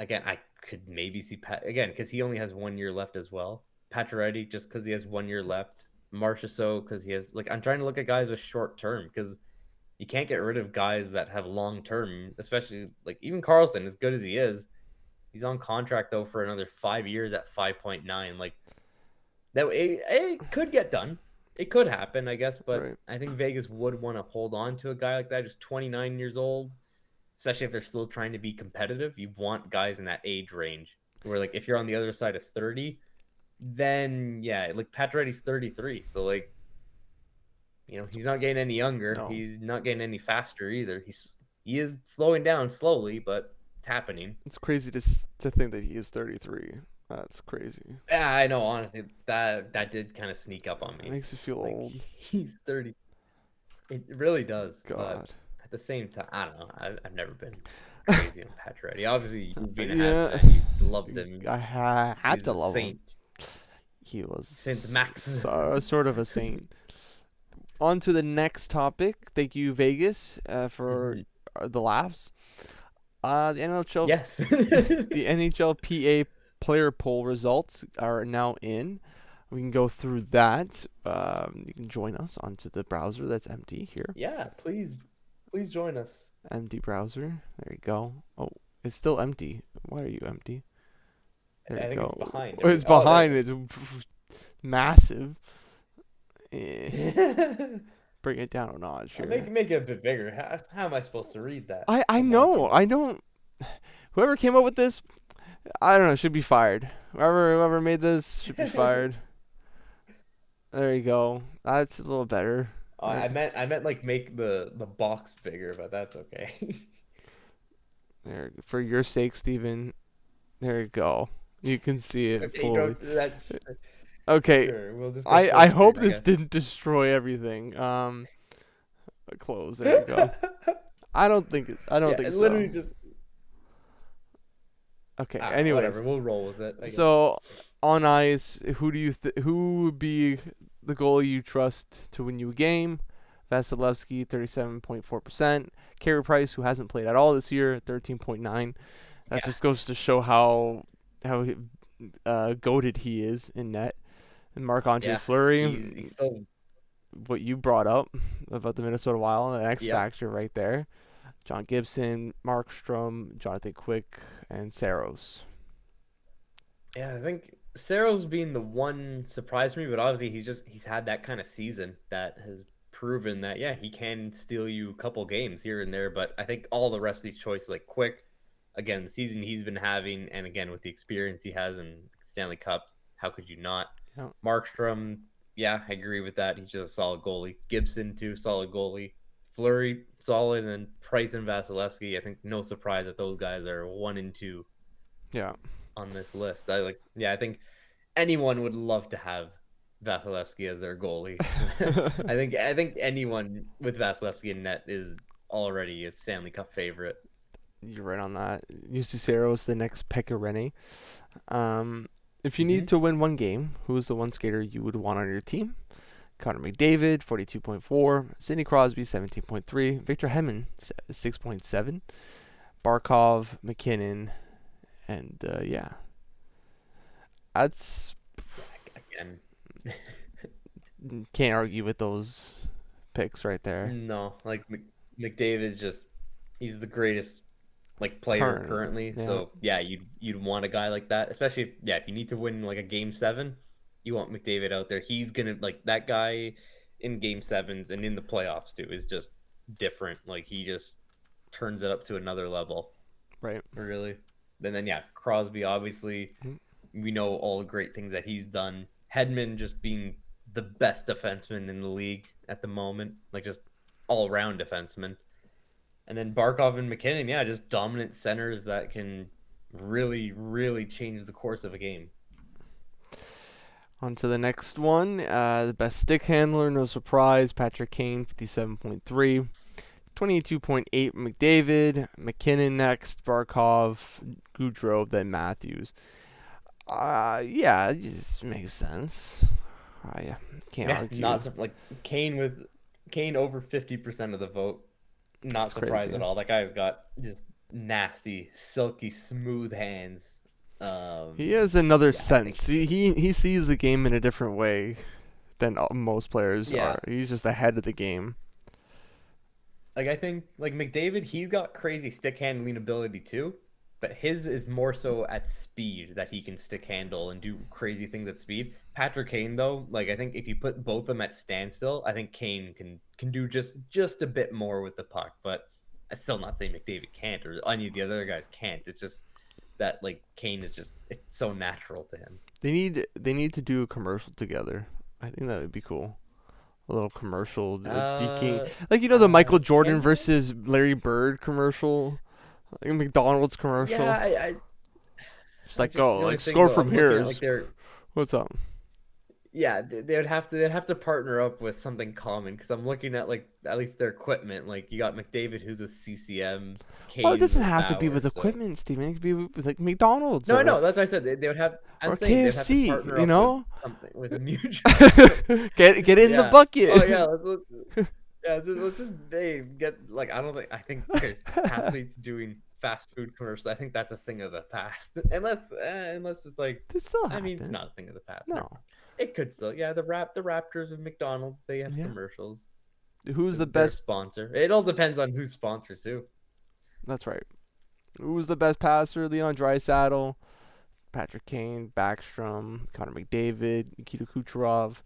Again, I could maybe see again because he only has 1 year left as well. Pacioretty just because he has 1 year left. Marchessault because he has I'm trying to look at guys with short term because you can't get rid of guys that have long term, especially like even Karlsson, as good as he is, he's on contract though for another 5 years at 5.9. Like that, it could get done. It could happen, I guess, but right. I think Vegas would want to hold on to a guy like that, just 29 years old. Especially if they're still trying to be competitive, you want guys in that age range where, like, if you're on the other side of 30, then like Pacioretty's 33, so like, he's not getting any younger. No. He's not getting any faster either. He is slowing down slowly, but it's happening. It's crazy to think that he is 33. That's crazy. Yeah, I know. Honestly, that did kind of sneak up on me. It makes you feel old. He's 30. It really does. God. But at the same time, I don't know. I've never been crazy on Pacioretty. Obviously, you've been a you loved him. I had to love saint. Him. He was Saint Max. Sort of a saint. On to the next topic. Thank you, Vegas, for the laughs. The NHL. Yes. The NHLPA player poll results are now in. We can go through that. You can join us onto the browser that's empty here. Yeah, please join us. Empty browser. There you go. Oh, it's still empty. Why are you empty? There you go. It's behind. It's behind. It's massive. Bring it down a notch here. Make it a bit bigger. How am I supposed to read that? I know. I don't. Whoever came up with this, I don't know. Should be fired. Whoever made this should be fired. There you go. That's a little better. I meant like make the box bigger, but that's okay. There, for your sake, Steven. There you go. You can see it Okay, fully. that's Okay. sure. We'll just go I full hope screen, I this guess. didn't destroy everything. Close. There you go. I don't think Yeah, so. literally just Okay. whatever. Anyways, We'll roll with it, I guess. so on ice, who would be the goalie you trust to win you a game? Vasilevsky, 37.4%. Carey Price, who hasn't played at all this year, 13.9. That Yeah. just goes to show how goated he is in net. And Marc-Andre Fleury, He's still what you brought up about the Minnesota Wild, an X Yep. factor right there. John Gibson, Markstrom, Jonathan Quick, and Saros. Yeah, I think Saros being the one surprised me, but obviously he's had that kind of season that has proven that he can steal you a couple games here and there. But I think all the rest of these choices, like Quick, again, the season he's been having, and again with the experience he has in Stanley Cup, how could you not? Yeah. Markstrom, I agree with that. He's just a solid goalie. Gibson too, solid goalie. Fleury, solid, and Price and Vasilevsky. I think no surprise that those guys are 1 and 2 Yeah. on this list. I think anyone would love to have Vasilevsky as their goalie. I think anyone with Vasilevsky in net is already a Stanley Cup favorite. You're right on that. UC Saros, the next Pekka Rinne. If you need to win one game, who is the one skater you would want on your team? Connor McDavid, 42.4. Sidney Crosby, 17.3. Victor Hedman, 6.7. Barkov, McKinnon, and that's Again, can't argue with those picks right there. no, like McDavid he's the greatest player currently. Yeah. So you'd want a guy like that, especially if you need to win like a game 7, you want McDavid out there. He's gonna that guy in game 7s and in the playoffs too is just different. Like he just turns it up to another level. Right. Really. And then Crosby, obviously, we know all the great things that he's done. Hedman just being the best defenseman in the league at the moment, like just all around defenseman. And then Barkov and McKinnon, just dominant centers that can really, really change the course of a game. On to the next one. The best stick handler, no surprise, Patrick Kane, 57.3. 22.8 McDavid, McKinnon next, Barkov, Goudreau, then Mathews. It just makes sense. Can't argue. Not Kane over 50% of the vote. Not surprised crazy. At all. That guy's got just nasty, silky, smooth hands. He has another sense. He sees the game in a different way than most players are. He's just ahead of the game. I think McDavid, he's got crazy stick handling ability too, but his is more so at speed that he can stick handle and do crazy things at speed. Patrick Kane though, I think if you put both of them at standstill, I think Kane can do just a bit more with the puck. But I'm still not saying McDavid can't or any of the other guys can't. It's just that Kane is it's so natural to him. They need to do a commercial together. I think that would be cool. A little commercial, DK, the Michael Jordan versus Larry Bird commercial, like a McDonald's commercial. Yeah, just score from here. What's up? Yeah, they'd have to partner up with something common because I'm looking at at least their equipment. You got McDavid who's with CCM. Well, it doesn't have to be with equipment, Steven. It could be with McDonald's. No, I know. That's what I said. They would have. Or KFC, with something with a mutual. get in the bucket. Oh yeah, let's just get I think there's athletes doing fast food commercials. I think that's a thing of the past. Unless it's it's not a thing of the past. No. It could still. Yeah, the Raptors of McDonald's, they have commercials. Who's the best sponsor? It all depends on who sponsors too. That's right. Who's the best passer? Leon Draisaitl, Patrick Kane, Backstrom, Connor McDavid, Nikita Kucherov.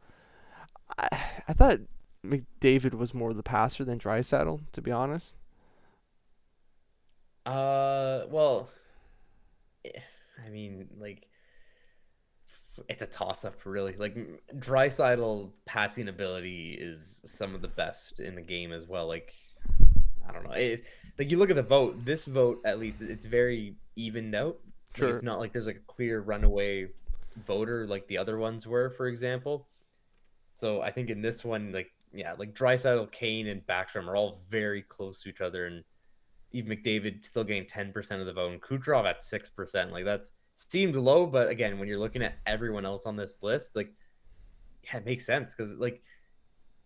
I thought McDavid was more the passer than Draisaitl, to be honest. Well, I mean, like, it's a toss-up, really. Like, Draisaitl's passing ability is some of the best in the game as well. Like, I don't know. Like, you look at the vote. This vote, at least, it's very evened out. Like, Sure. it's not like there's like a clear runaway voter like the other ones were, for example. So I think in this one, like, yeah, like Draisaitl, Kane, and Backstrom are all very close to each other, and even McDavid still getting 10% of the vote, and Kucherov at 6%. Like, that's seems low, but again, when you're looking at everyone else on this list, like, yeah, it makes sense because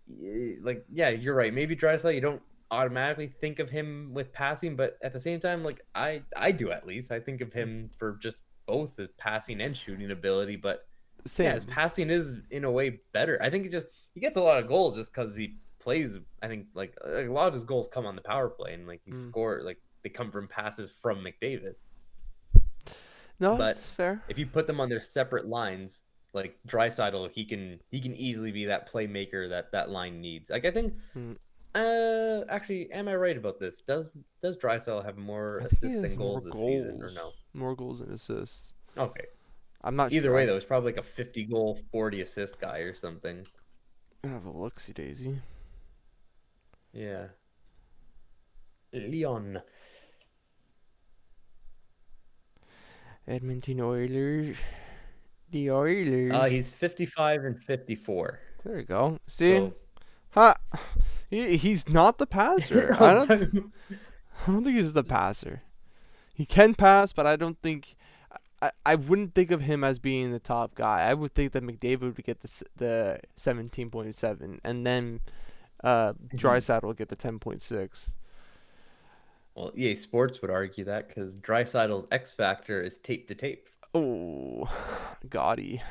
yeah, you're right. Maybe Draisaitl, you don't automatically think of him with passing, but at the same time, like, I do, at least I think of him for just both his passing and shooting ability. But Same. yeah, his passing is in a way better. I think he gets a lot of goals just because he plays. I think like a lot of his goals come on the power play, and like he score, like they come from passes from McDavid. No, But that's fair. if you put them on their separate lines, like Draisaitl, he can easily be that playmaker that line needs. Like, I think. Actually, am I right about this? Does Draisaitl have more assists than goals this season, or no? More goals and assists. Okay. I'm not Either sure. way, though, it's probably like a 50 goal, 40 assist guy or something. I have a look-see daisy. Yeah. Leon. Edmonton Oilers. The Oilers. He's 55 and 54. There you go. See? So... Ha! He's not the passer. I don't think he's the passer. He can pass, but I don't think... I wouldn't think of him as being the top guy. I would think that McDavid would get the 17.7, and then Draisaitl would get the 10.6. Well, EA Sports would argue that because Draisaitl's X factor is tape to tape. Oh, gaudy.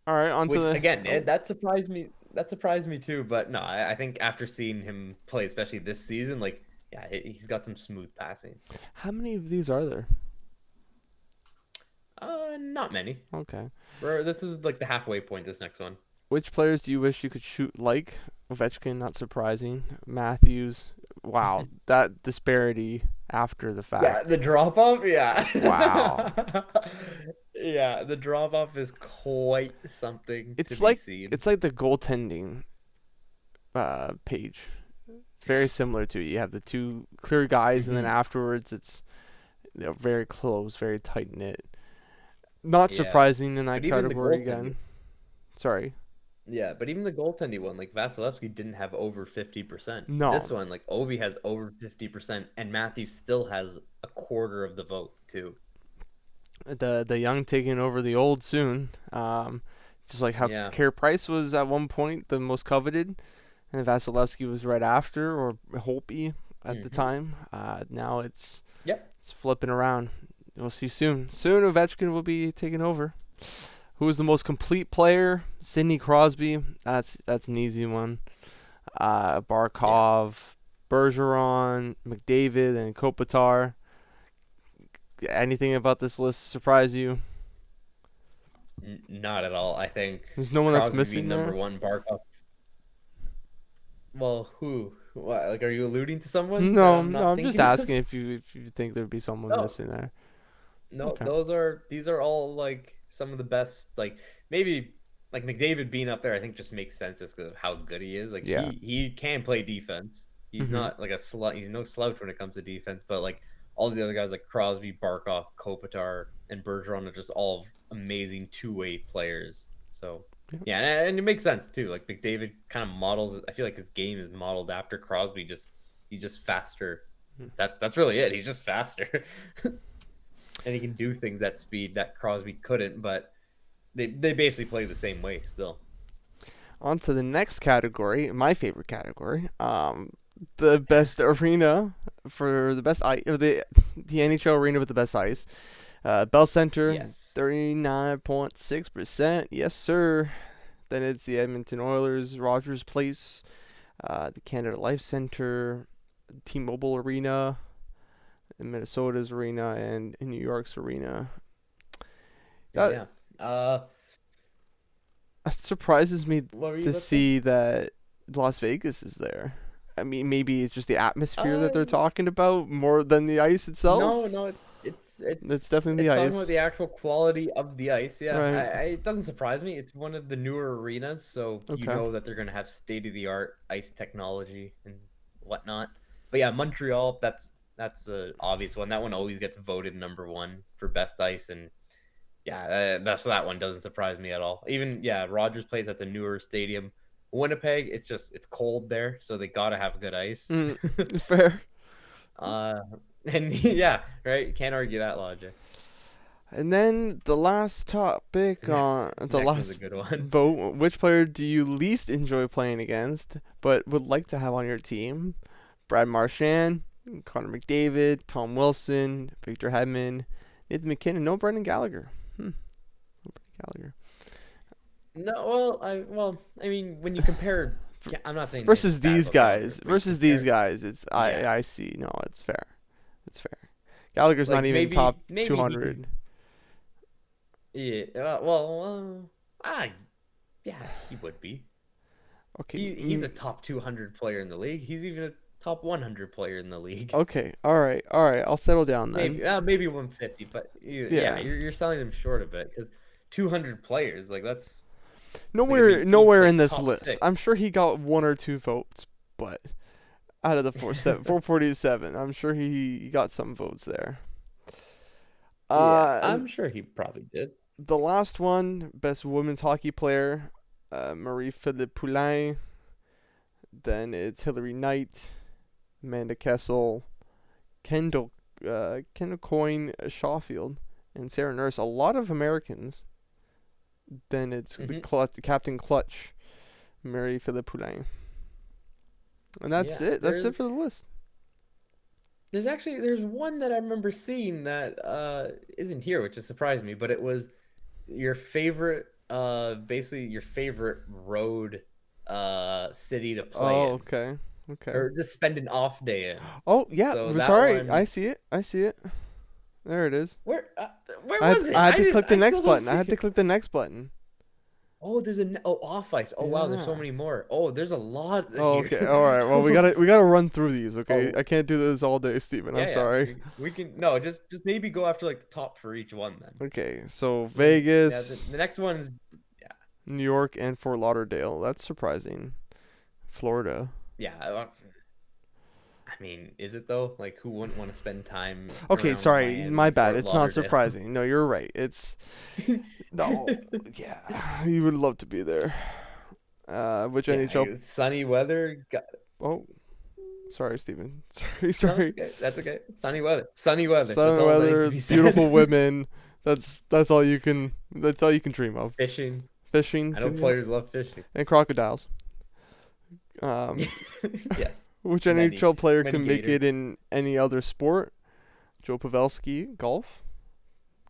All right, on to the... Again, that surprised me. That surprised me too. But no, I think after seeing him play, especially this season, like, yeah, he's got some smooth passing. How many of these are there? Not many. Okay. This is like the halfway point, this next one. Which players do you wish you could shoot like? Ovechkin, not surprising. Mathews. Wow, that disparity after the fact. Yeah, the drop off. Yeah. Wow. Yeah, the drop off is quite something. It's to like be seen. It's like the goaltending page. It's very similar to it. You have the two clear guys, and then afterwards it's very close, very tight knit. Not surprising in that category again. Sorry. Yeah, but even the goaltending one, like Vasilevsky didn't have over 50%. No. This one, like Ovi has over 50%, and Mathews still has a quarter of the vote too. The young taking over the old soon. Just like how Carey Price was at one point the most coveted, and Vasilevsky was right after, or Holtby at the time. Now it's flipping around. We'll see soon. Soon Ovechkin will be taking over. Who is the most complete player? Sidney Crosby. That's an easy one. Barkov, Bergeron, McDavid, and Kopitar. Anything about this list surprise you? Not at all. I think there's no one Crosby that's missing number there. One, Barkov. Well, who? What, like, are you alluding to someone? No, I'm just asking if you think there'd be someone missing there. No, okay. These are all like some of the best. Like, maybe like McDavid being up there, I think just makes sense just because of how good he is. Like, he can play defense. He's not like a slouch. He's no slouch when it comes to defense. But like all the other guys like Crosby, Barkov, Kopitar, and Bergeron are just all amazing two-way players. So yeah, and it makes sense too. Like, McDavid kind of models. I feel like his game is modeled after Crosby. He's just faster. That's really it. He's just faster. And he can do things at speed that Crosby couldn't, but they basically play the same way still. On to the next category, my favorite category. The best arena for the best ice, or the NHL arena with the best ice. Bell Center, 39.6%. Yes, sir. Then it's the Edmonton Oilers, Rogers Place, the Canada Life Center, T-Mobile Arena, in Minnesota's arena, and in New York's arena. That surprises me to see that Las Vegas is there. I mean, maybe it's just the atmosphere that they're talking about more than the ice itself. No, It's definitely the it's ice. talking about the actual quality of the ice. Yeah, Right. it doesn't surprise me. It's one of the newer arenas, so you Okay. know that they're gonna have state of the art ice technology and whatnot. But yeah, Montreal, that's a obvious one. That one always gets voted #1 for best ice, and yeah, that one doesn't surprise me at all. Even Rogers Place, that's a newer stadium. Winnipeg, it's cold there, so they gotta have good ice. Fair. And yeah, right. Can't argue that logic. And then the last topic on the last a good one. vote: which player do you least enjoy playing against, but would like to have on your team? Brad Marchand, Connor McDavid, Tom Wilson, Victor Hedman, Nathan McKinnon. No Brendan Gallagher. No Brendan Gallagher. No, I mean, when you compare, I'm not saying versus these guys. It's yeah. I see. No, it's fair. It's fair. Gallagher's not even top 200. Yeah. Yeah, he would be. Okay. He's a top 200 player in the league. He's even a top 100 player in the league. Okay. All right. I'll settle down then. Maybe 150, but you're selling him short a bit because 200 players, like that's nowhere in this list. 6. I'm sure he got 1 or 2 votes, but out of the 447, I'm sure he got some votes there. I'm sure he probably did. The last one, best women's hockey player, Marie-Philippe Poulin. Then it's Hillary Knight, Amanda Kessel, Kendall Coyne Shawfield, and Sarah Nurse. A lot of Americans. Then it's the Captain Clutch, Marie-Philippe Poulin. And that's it. That's it for the list. There's one that I remember seeing that isn't here, which has surprised me, but it was your favorite, basically your favorite road city to play in. Okay. Or just spend an off day in. Oh, yeah. So sorry. I see it. There it is. Where was it? I had to click the next button. Oh, there's off ice. Oh, wow, there's so many more. Oh, there's a lot. Oh, okay. All right. Well, we gotta run through these. Okay, I can't do this all day, Steven. I'm sorry. We can just maybe go after like the top for each one then. Okay, so Vegas. The next one is New York and Fort Lauderdale. That's surprising. Florida. Yeah. I mean, is it though? Like, who wouldn't want to spend time? Okay, sorry, my bad. It's not surprising. No, you're right. It's no, yeah, you would love to be there. Which NHL? Sunny weather. Oh, sorry, Steven. Sorry. No, that's okay. Sunny weather. Sunny weather. Beautiful women. That's all you can. That's all you can dream of. Fishing. I know players love fishing. And crocodiles. Yes. Which NHL player can make it in any other sport? Joe Pavelski, golf.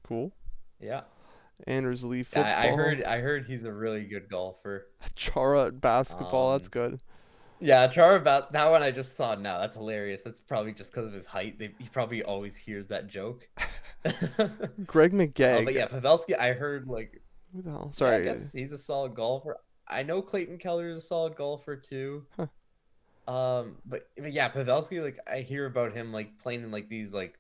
Cool. Yeah. Anders Lee, football. I heard he's a really good golfer. Chara, basketball. That's good. Yeah, Chara, that one I just saw now. That's hilarious. That's probably just because of his height. He probably always hears that joke. Greg McGegg. But yeah, Pavelski, I heard like. Who the hell? Sorry. Yeah, I guess he's a solid golfer. I know Clayton Keller is a solid golfer too. Huh. But yeah, Pavelski, like I hear about him like playing in like these like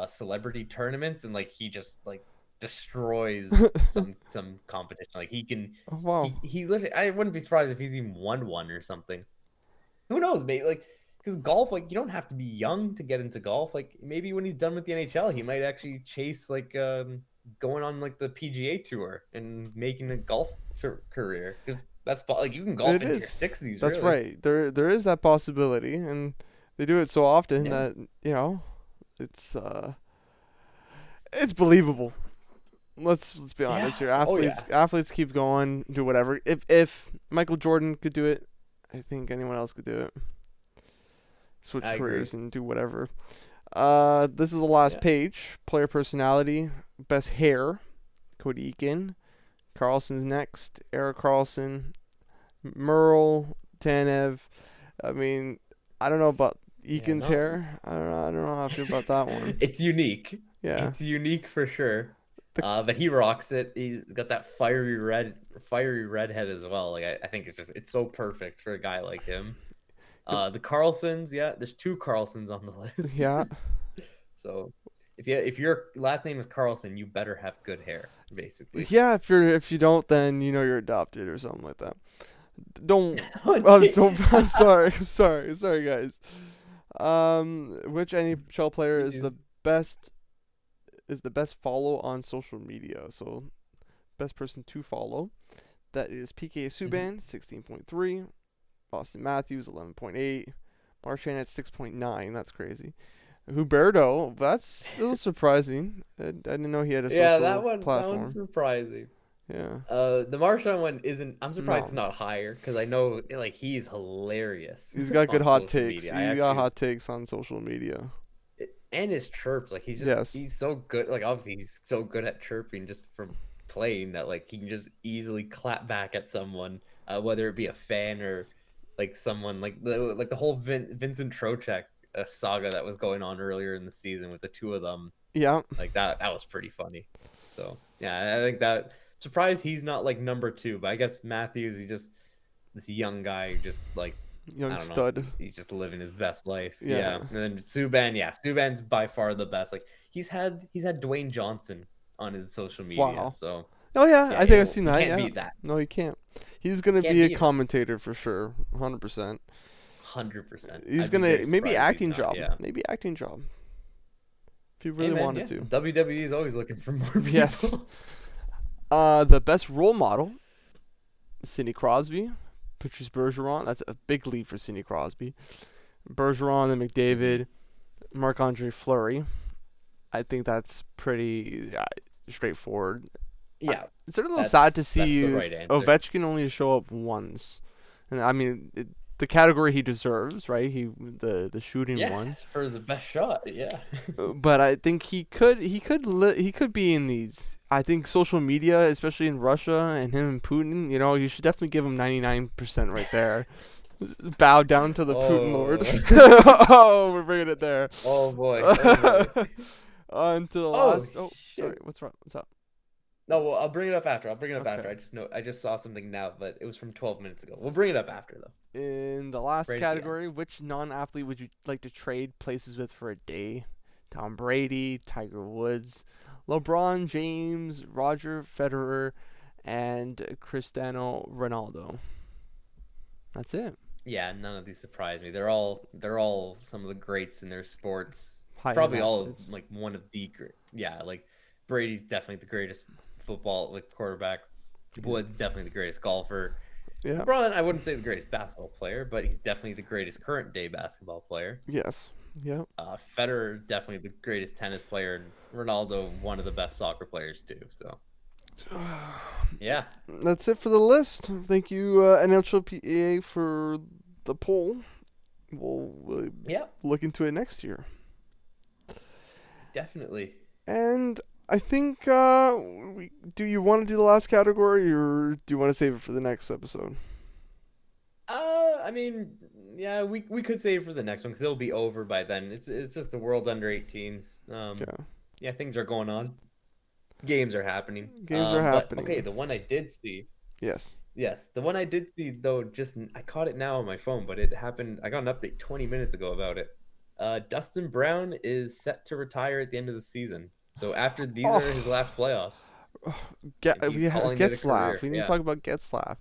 celebrity tournaments, and like he just like destroys some competition. Like he can. Oh, wow. He literally. I wouldn't be surprised if he's even won one or something. Who knows, mate? Like, because golf, like you don't have to be young to get into golf. Like maybe when he's done with the NHL, he might actually chase like going on like the PGA tour and making a golf career. Because that's like you can golf into your 60s. That's really. right. There is that possibility, and they do it so often that it's believable. Let's be honest here. Athletes keep going, do whatever. If Michael Jordan could do it, I think anyone else could do it. Switch careers and do whatever. This is the last page. Player personality, best hair. Cody Eakin. Carlson's next. Erik Karlsson. Merle. Tanev. I mean, I don't know about Eakin's hair. I don't know how I feel about that one. It's unique. Yeah. It's unique for sure. But he rocks it. He's got that fiery redhead as well. Like I think it's so perfect for a guy like him. The Karlssons, there's 2 Karlssons on the list. Yeah. So if your last name is Carlson, you better have good hair, basically. Yeah, if you don't, then you're adopted or something like that. Don't. I'm sorry, guys. Which NHL player is the best follow on social media? So, best person to follow. That is PK Subban, 16.3. Austin Mathews, 11.8. Marchand at 6.9. That's crazy. Huberto, that's a little surprising. I didn't know he had a social platform. That one's surprising. Yeah. The Marchand one isn't. I'm surprised it's not higher because I know like he's hilarious. He's got good hot takes. He's got hot takes on social media. And his chirps, like he's so good. Like obviously he's so good at chirping just from playing that like he can just easily clap back at someone, whether it be a fan or like someone like the whole Vincent Trocheck saga that was going on earlier in the season with the two of them. Yeah. Like that was pretty funny. So yeah, I think that. Surprised he's not like number 2, but I guess Mathews, he's just this young guy who just like young stud. Know, he's just living his best life. Yeah. And then Subban's by far the best. Like he's had Dwayne Johnson on his social media. Wow. So I think I've seen that. You can't beat that. No, you can't. He's gonna be a commentator for sure, 100%. 100%. He's gonna maybe acting job. Yeah. Maybe acting job. If you really wanted to. WWE is always looking for more people. Yes. The best role model, Sidney Crosby, Patrice Bergeron. That's a big lead for Sidney Crosby. Bergeron and McDavid, Marc-Andre Fleury. I think that's pretty straightforward. Yeah. It's a little sad to see Ovechkin only show up once. And I mean, the category he deserves, right? The shooting one for the best shot. Yeah. But I think he could be in these. I think social media, especially in Russia and him and Putin, you should definitely give him 99% right there. Bow down to the Putin Lord. Oh, we're bringing it there. Oh boy. Until the last. Oh, sorry. What's wrong? What's up? No, well, I'll bring it up after. I just saw something now, but it was from 12 minutes ago. We'll bring it up after though. In the last category, which non-athlete would you like to trade places with for a day? Tom Brady, Tiger Woods, LeBron James, Roger Federer, and Cristiano Ronaldo. That's it. Yeah, none of these surprise me. They're all some of the greats in their sports. Probably all of, like one of the great. Yeah, like Brady's definitely the greatest football quarterback. Woods definitely the greatest golfer. Yeah. LeBron, I wouldn't say the greatest basketball player, but he's definitely the greatest current day basketball player. Yes. Yeah. Federer definitely the greatest tennis player, and Ronaldo one of the best soccer players too. So. Yeah. That's it for the list. Thank you, NHLPA, for the poll. We'll look into it next year. Definitely. And I think, do you want to do the last category, or do you want to save it for the next episode? I mean, yeah, we could save it for the next one because it'll be over by then. It's just the world under 18s. Yeah, things are going on. Games are happening. But, okay, the one I did see. Yes, the one I did see though. I caught it now on my phone, but it happened. I got an update 20 minutes ago about it. Dustin Brown is set to retire at the end of the season. So after these are his last playoffs. Getzlaf. We need to talk about Getzlaf.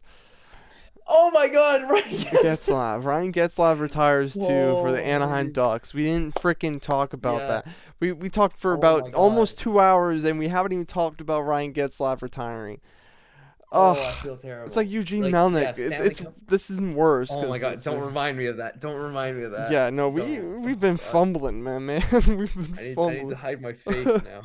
Oh my God, Ryan Getzlaf. Ryan Getzlaf retires too for the Anaheim Ducks. We didn't freaking talk about that. We talked for about almost 2 hours, and we haven't even talked about Ryan Getzlaf retiring. Oh, I feel terrible. It's like Eugene Melnick. This isn't worse. Oh my God! Don't remind me of that. Yeah, no, we've been fumbling, man. We've been fumbling. I need to hide my face now.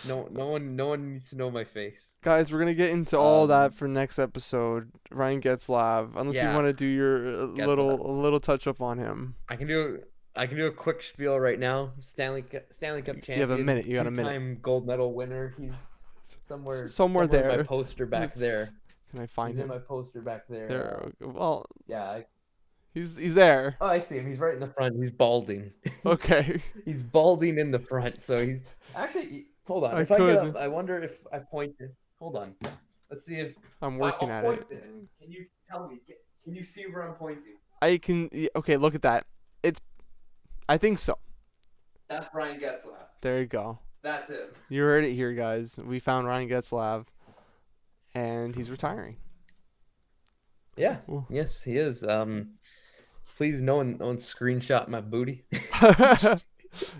No one needs to know my face. Guys, we're gonna get into all that for next episode. Ryan Getzlaf, unless you want to do your little touch up on him. I can do a quick spiel right now. Stanley Cup champion. You have a minute. You got a minute. Two-time gold medal winner. He's somewhere there. In my poster back there. Can I find him? In my poster back there. There. Well. Yeah. He's there. Oh, I see him. He's right in the front. He's balding. Okay. He's balding in the front. So he's actually. Hold on. I get up, I wonder if I pointed. Hold on. Let's see if I'm working at it. Can you tell me? Can you see where I'm pointing? I can. Okay, look at that. I think so. That's Ryan Getzlaf. There you go. That's him. You heard it here, guys. We found Ryan Getzlaf, and he's retiring. Yeah. Ooh. Yes, he is. Please, no one screenshot my booty.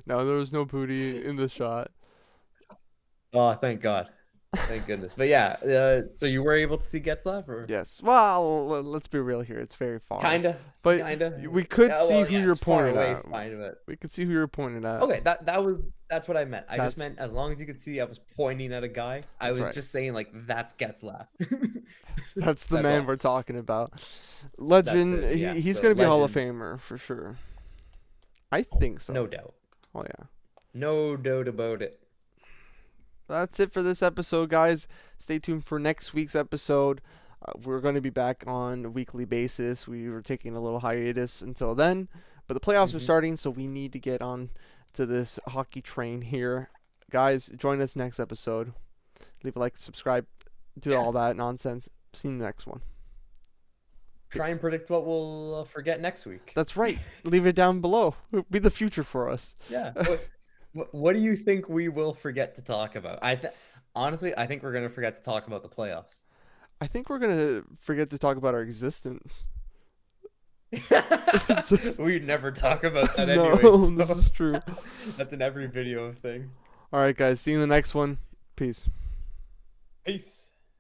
No, there was no booty in the shot. Oh, thank God. Thank goodness. But yeah, so you were able to see Getzlaf? Or? Yes. Well, let's be real here. It's very far. Kinda. But kinda. We could see who you're pointing at. We could see who you're pointing at. Okay, that's what I meant. I just meant as long as you could see I was pointing at a guy. I was just saying like that's Getzlaf. That's the man we're talking about. Legend. He's gonna be a Hall of Famer for sure. I think so. No doubt. Oh yeah. No doubt about it. That's it for this episode, guys. Stay tuned for next week's episode. We're going to be back on a weekly basis. We were taking a little hiatus until then, but the playoffs are starting, so we need to get on to this hockey train here. Guys, join us next episode. Leave a like, subscribe, do all that nonsense. See you in the next one. Try and predict what we'll forget next week. That's right. Leave it down below. It'll be the future for us. Yeah. What do you think we will forget to talk about? Honestly, I think we're going to forget to talk about the playoffs. I think we're going to forget to talk about our existence. We never talk about that anyway. No, this is true. That's in every video thing. All right, guys. See you in the next one. Peace. Peace.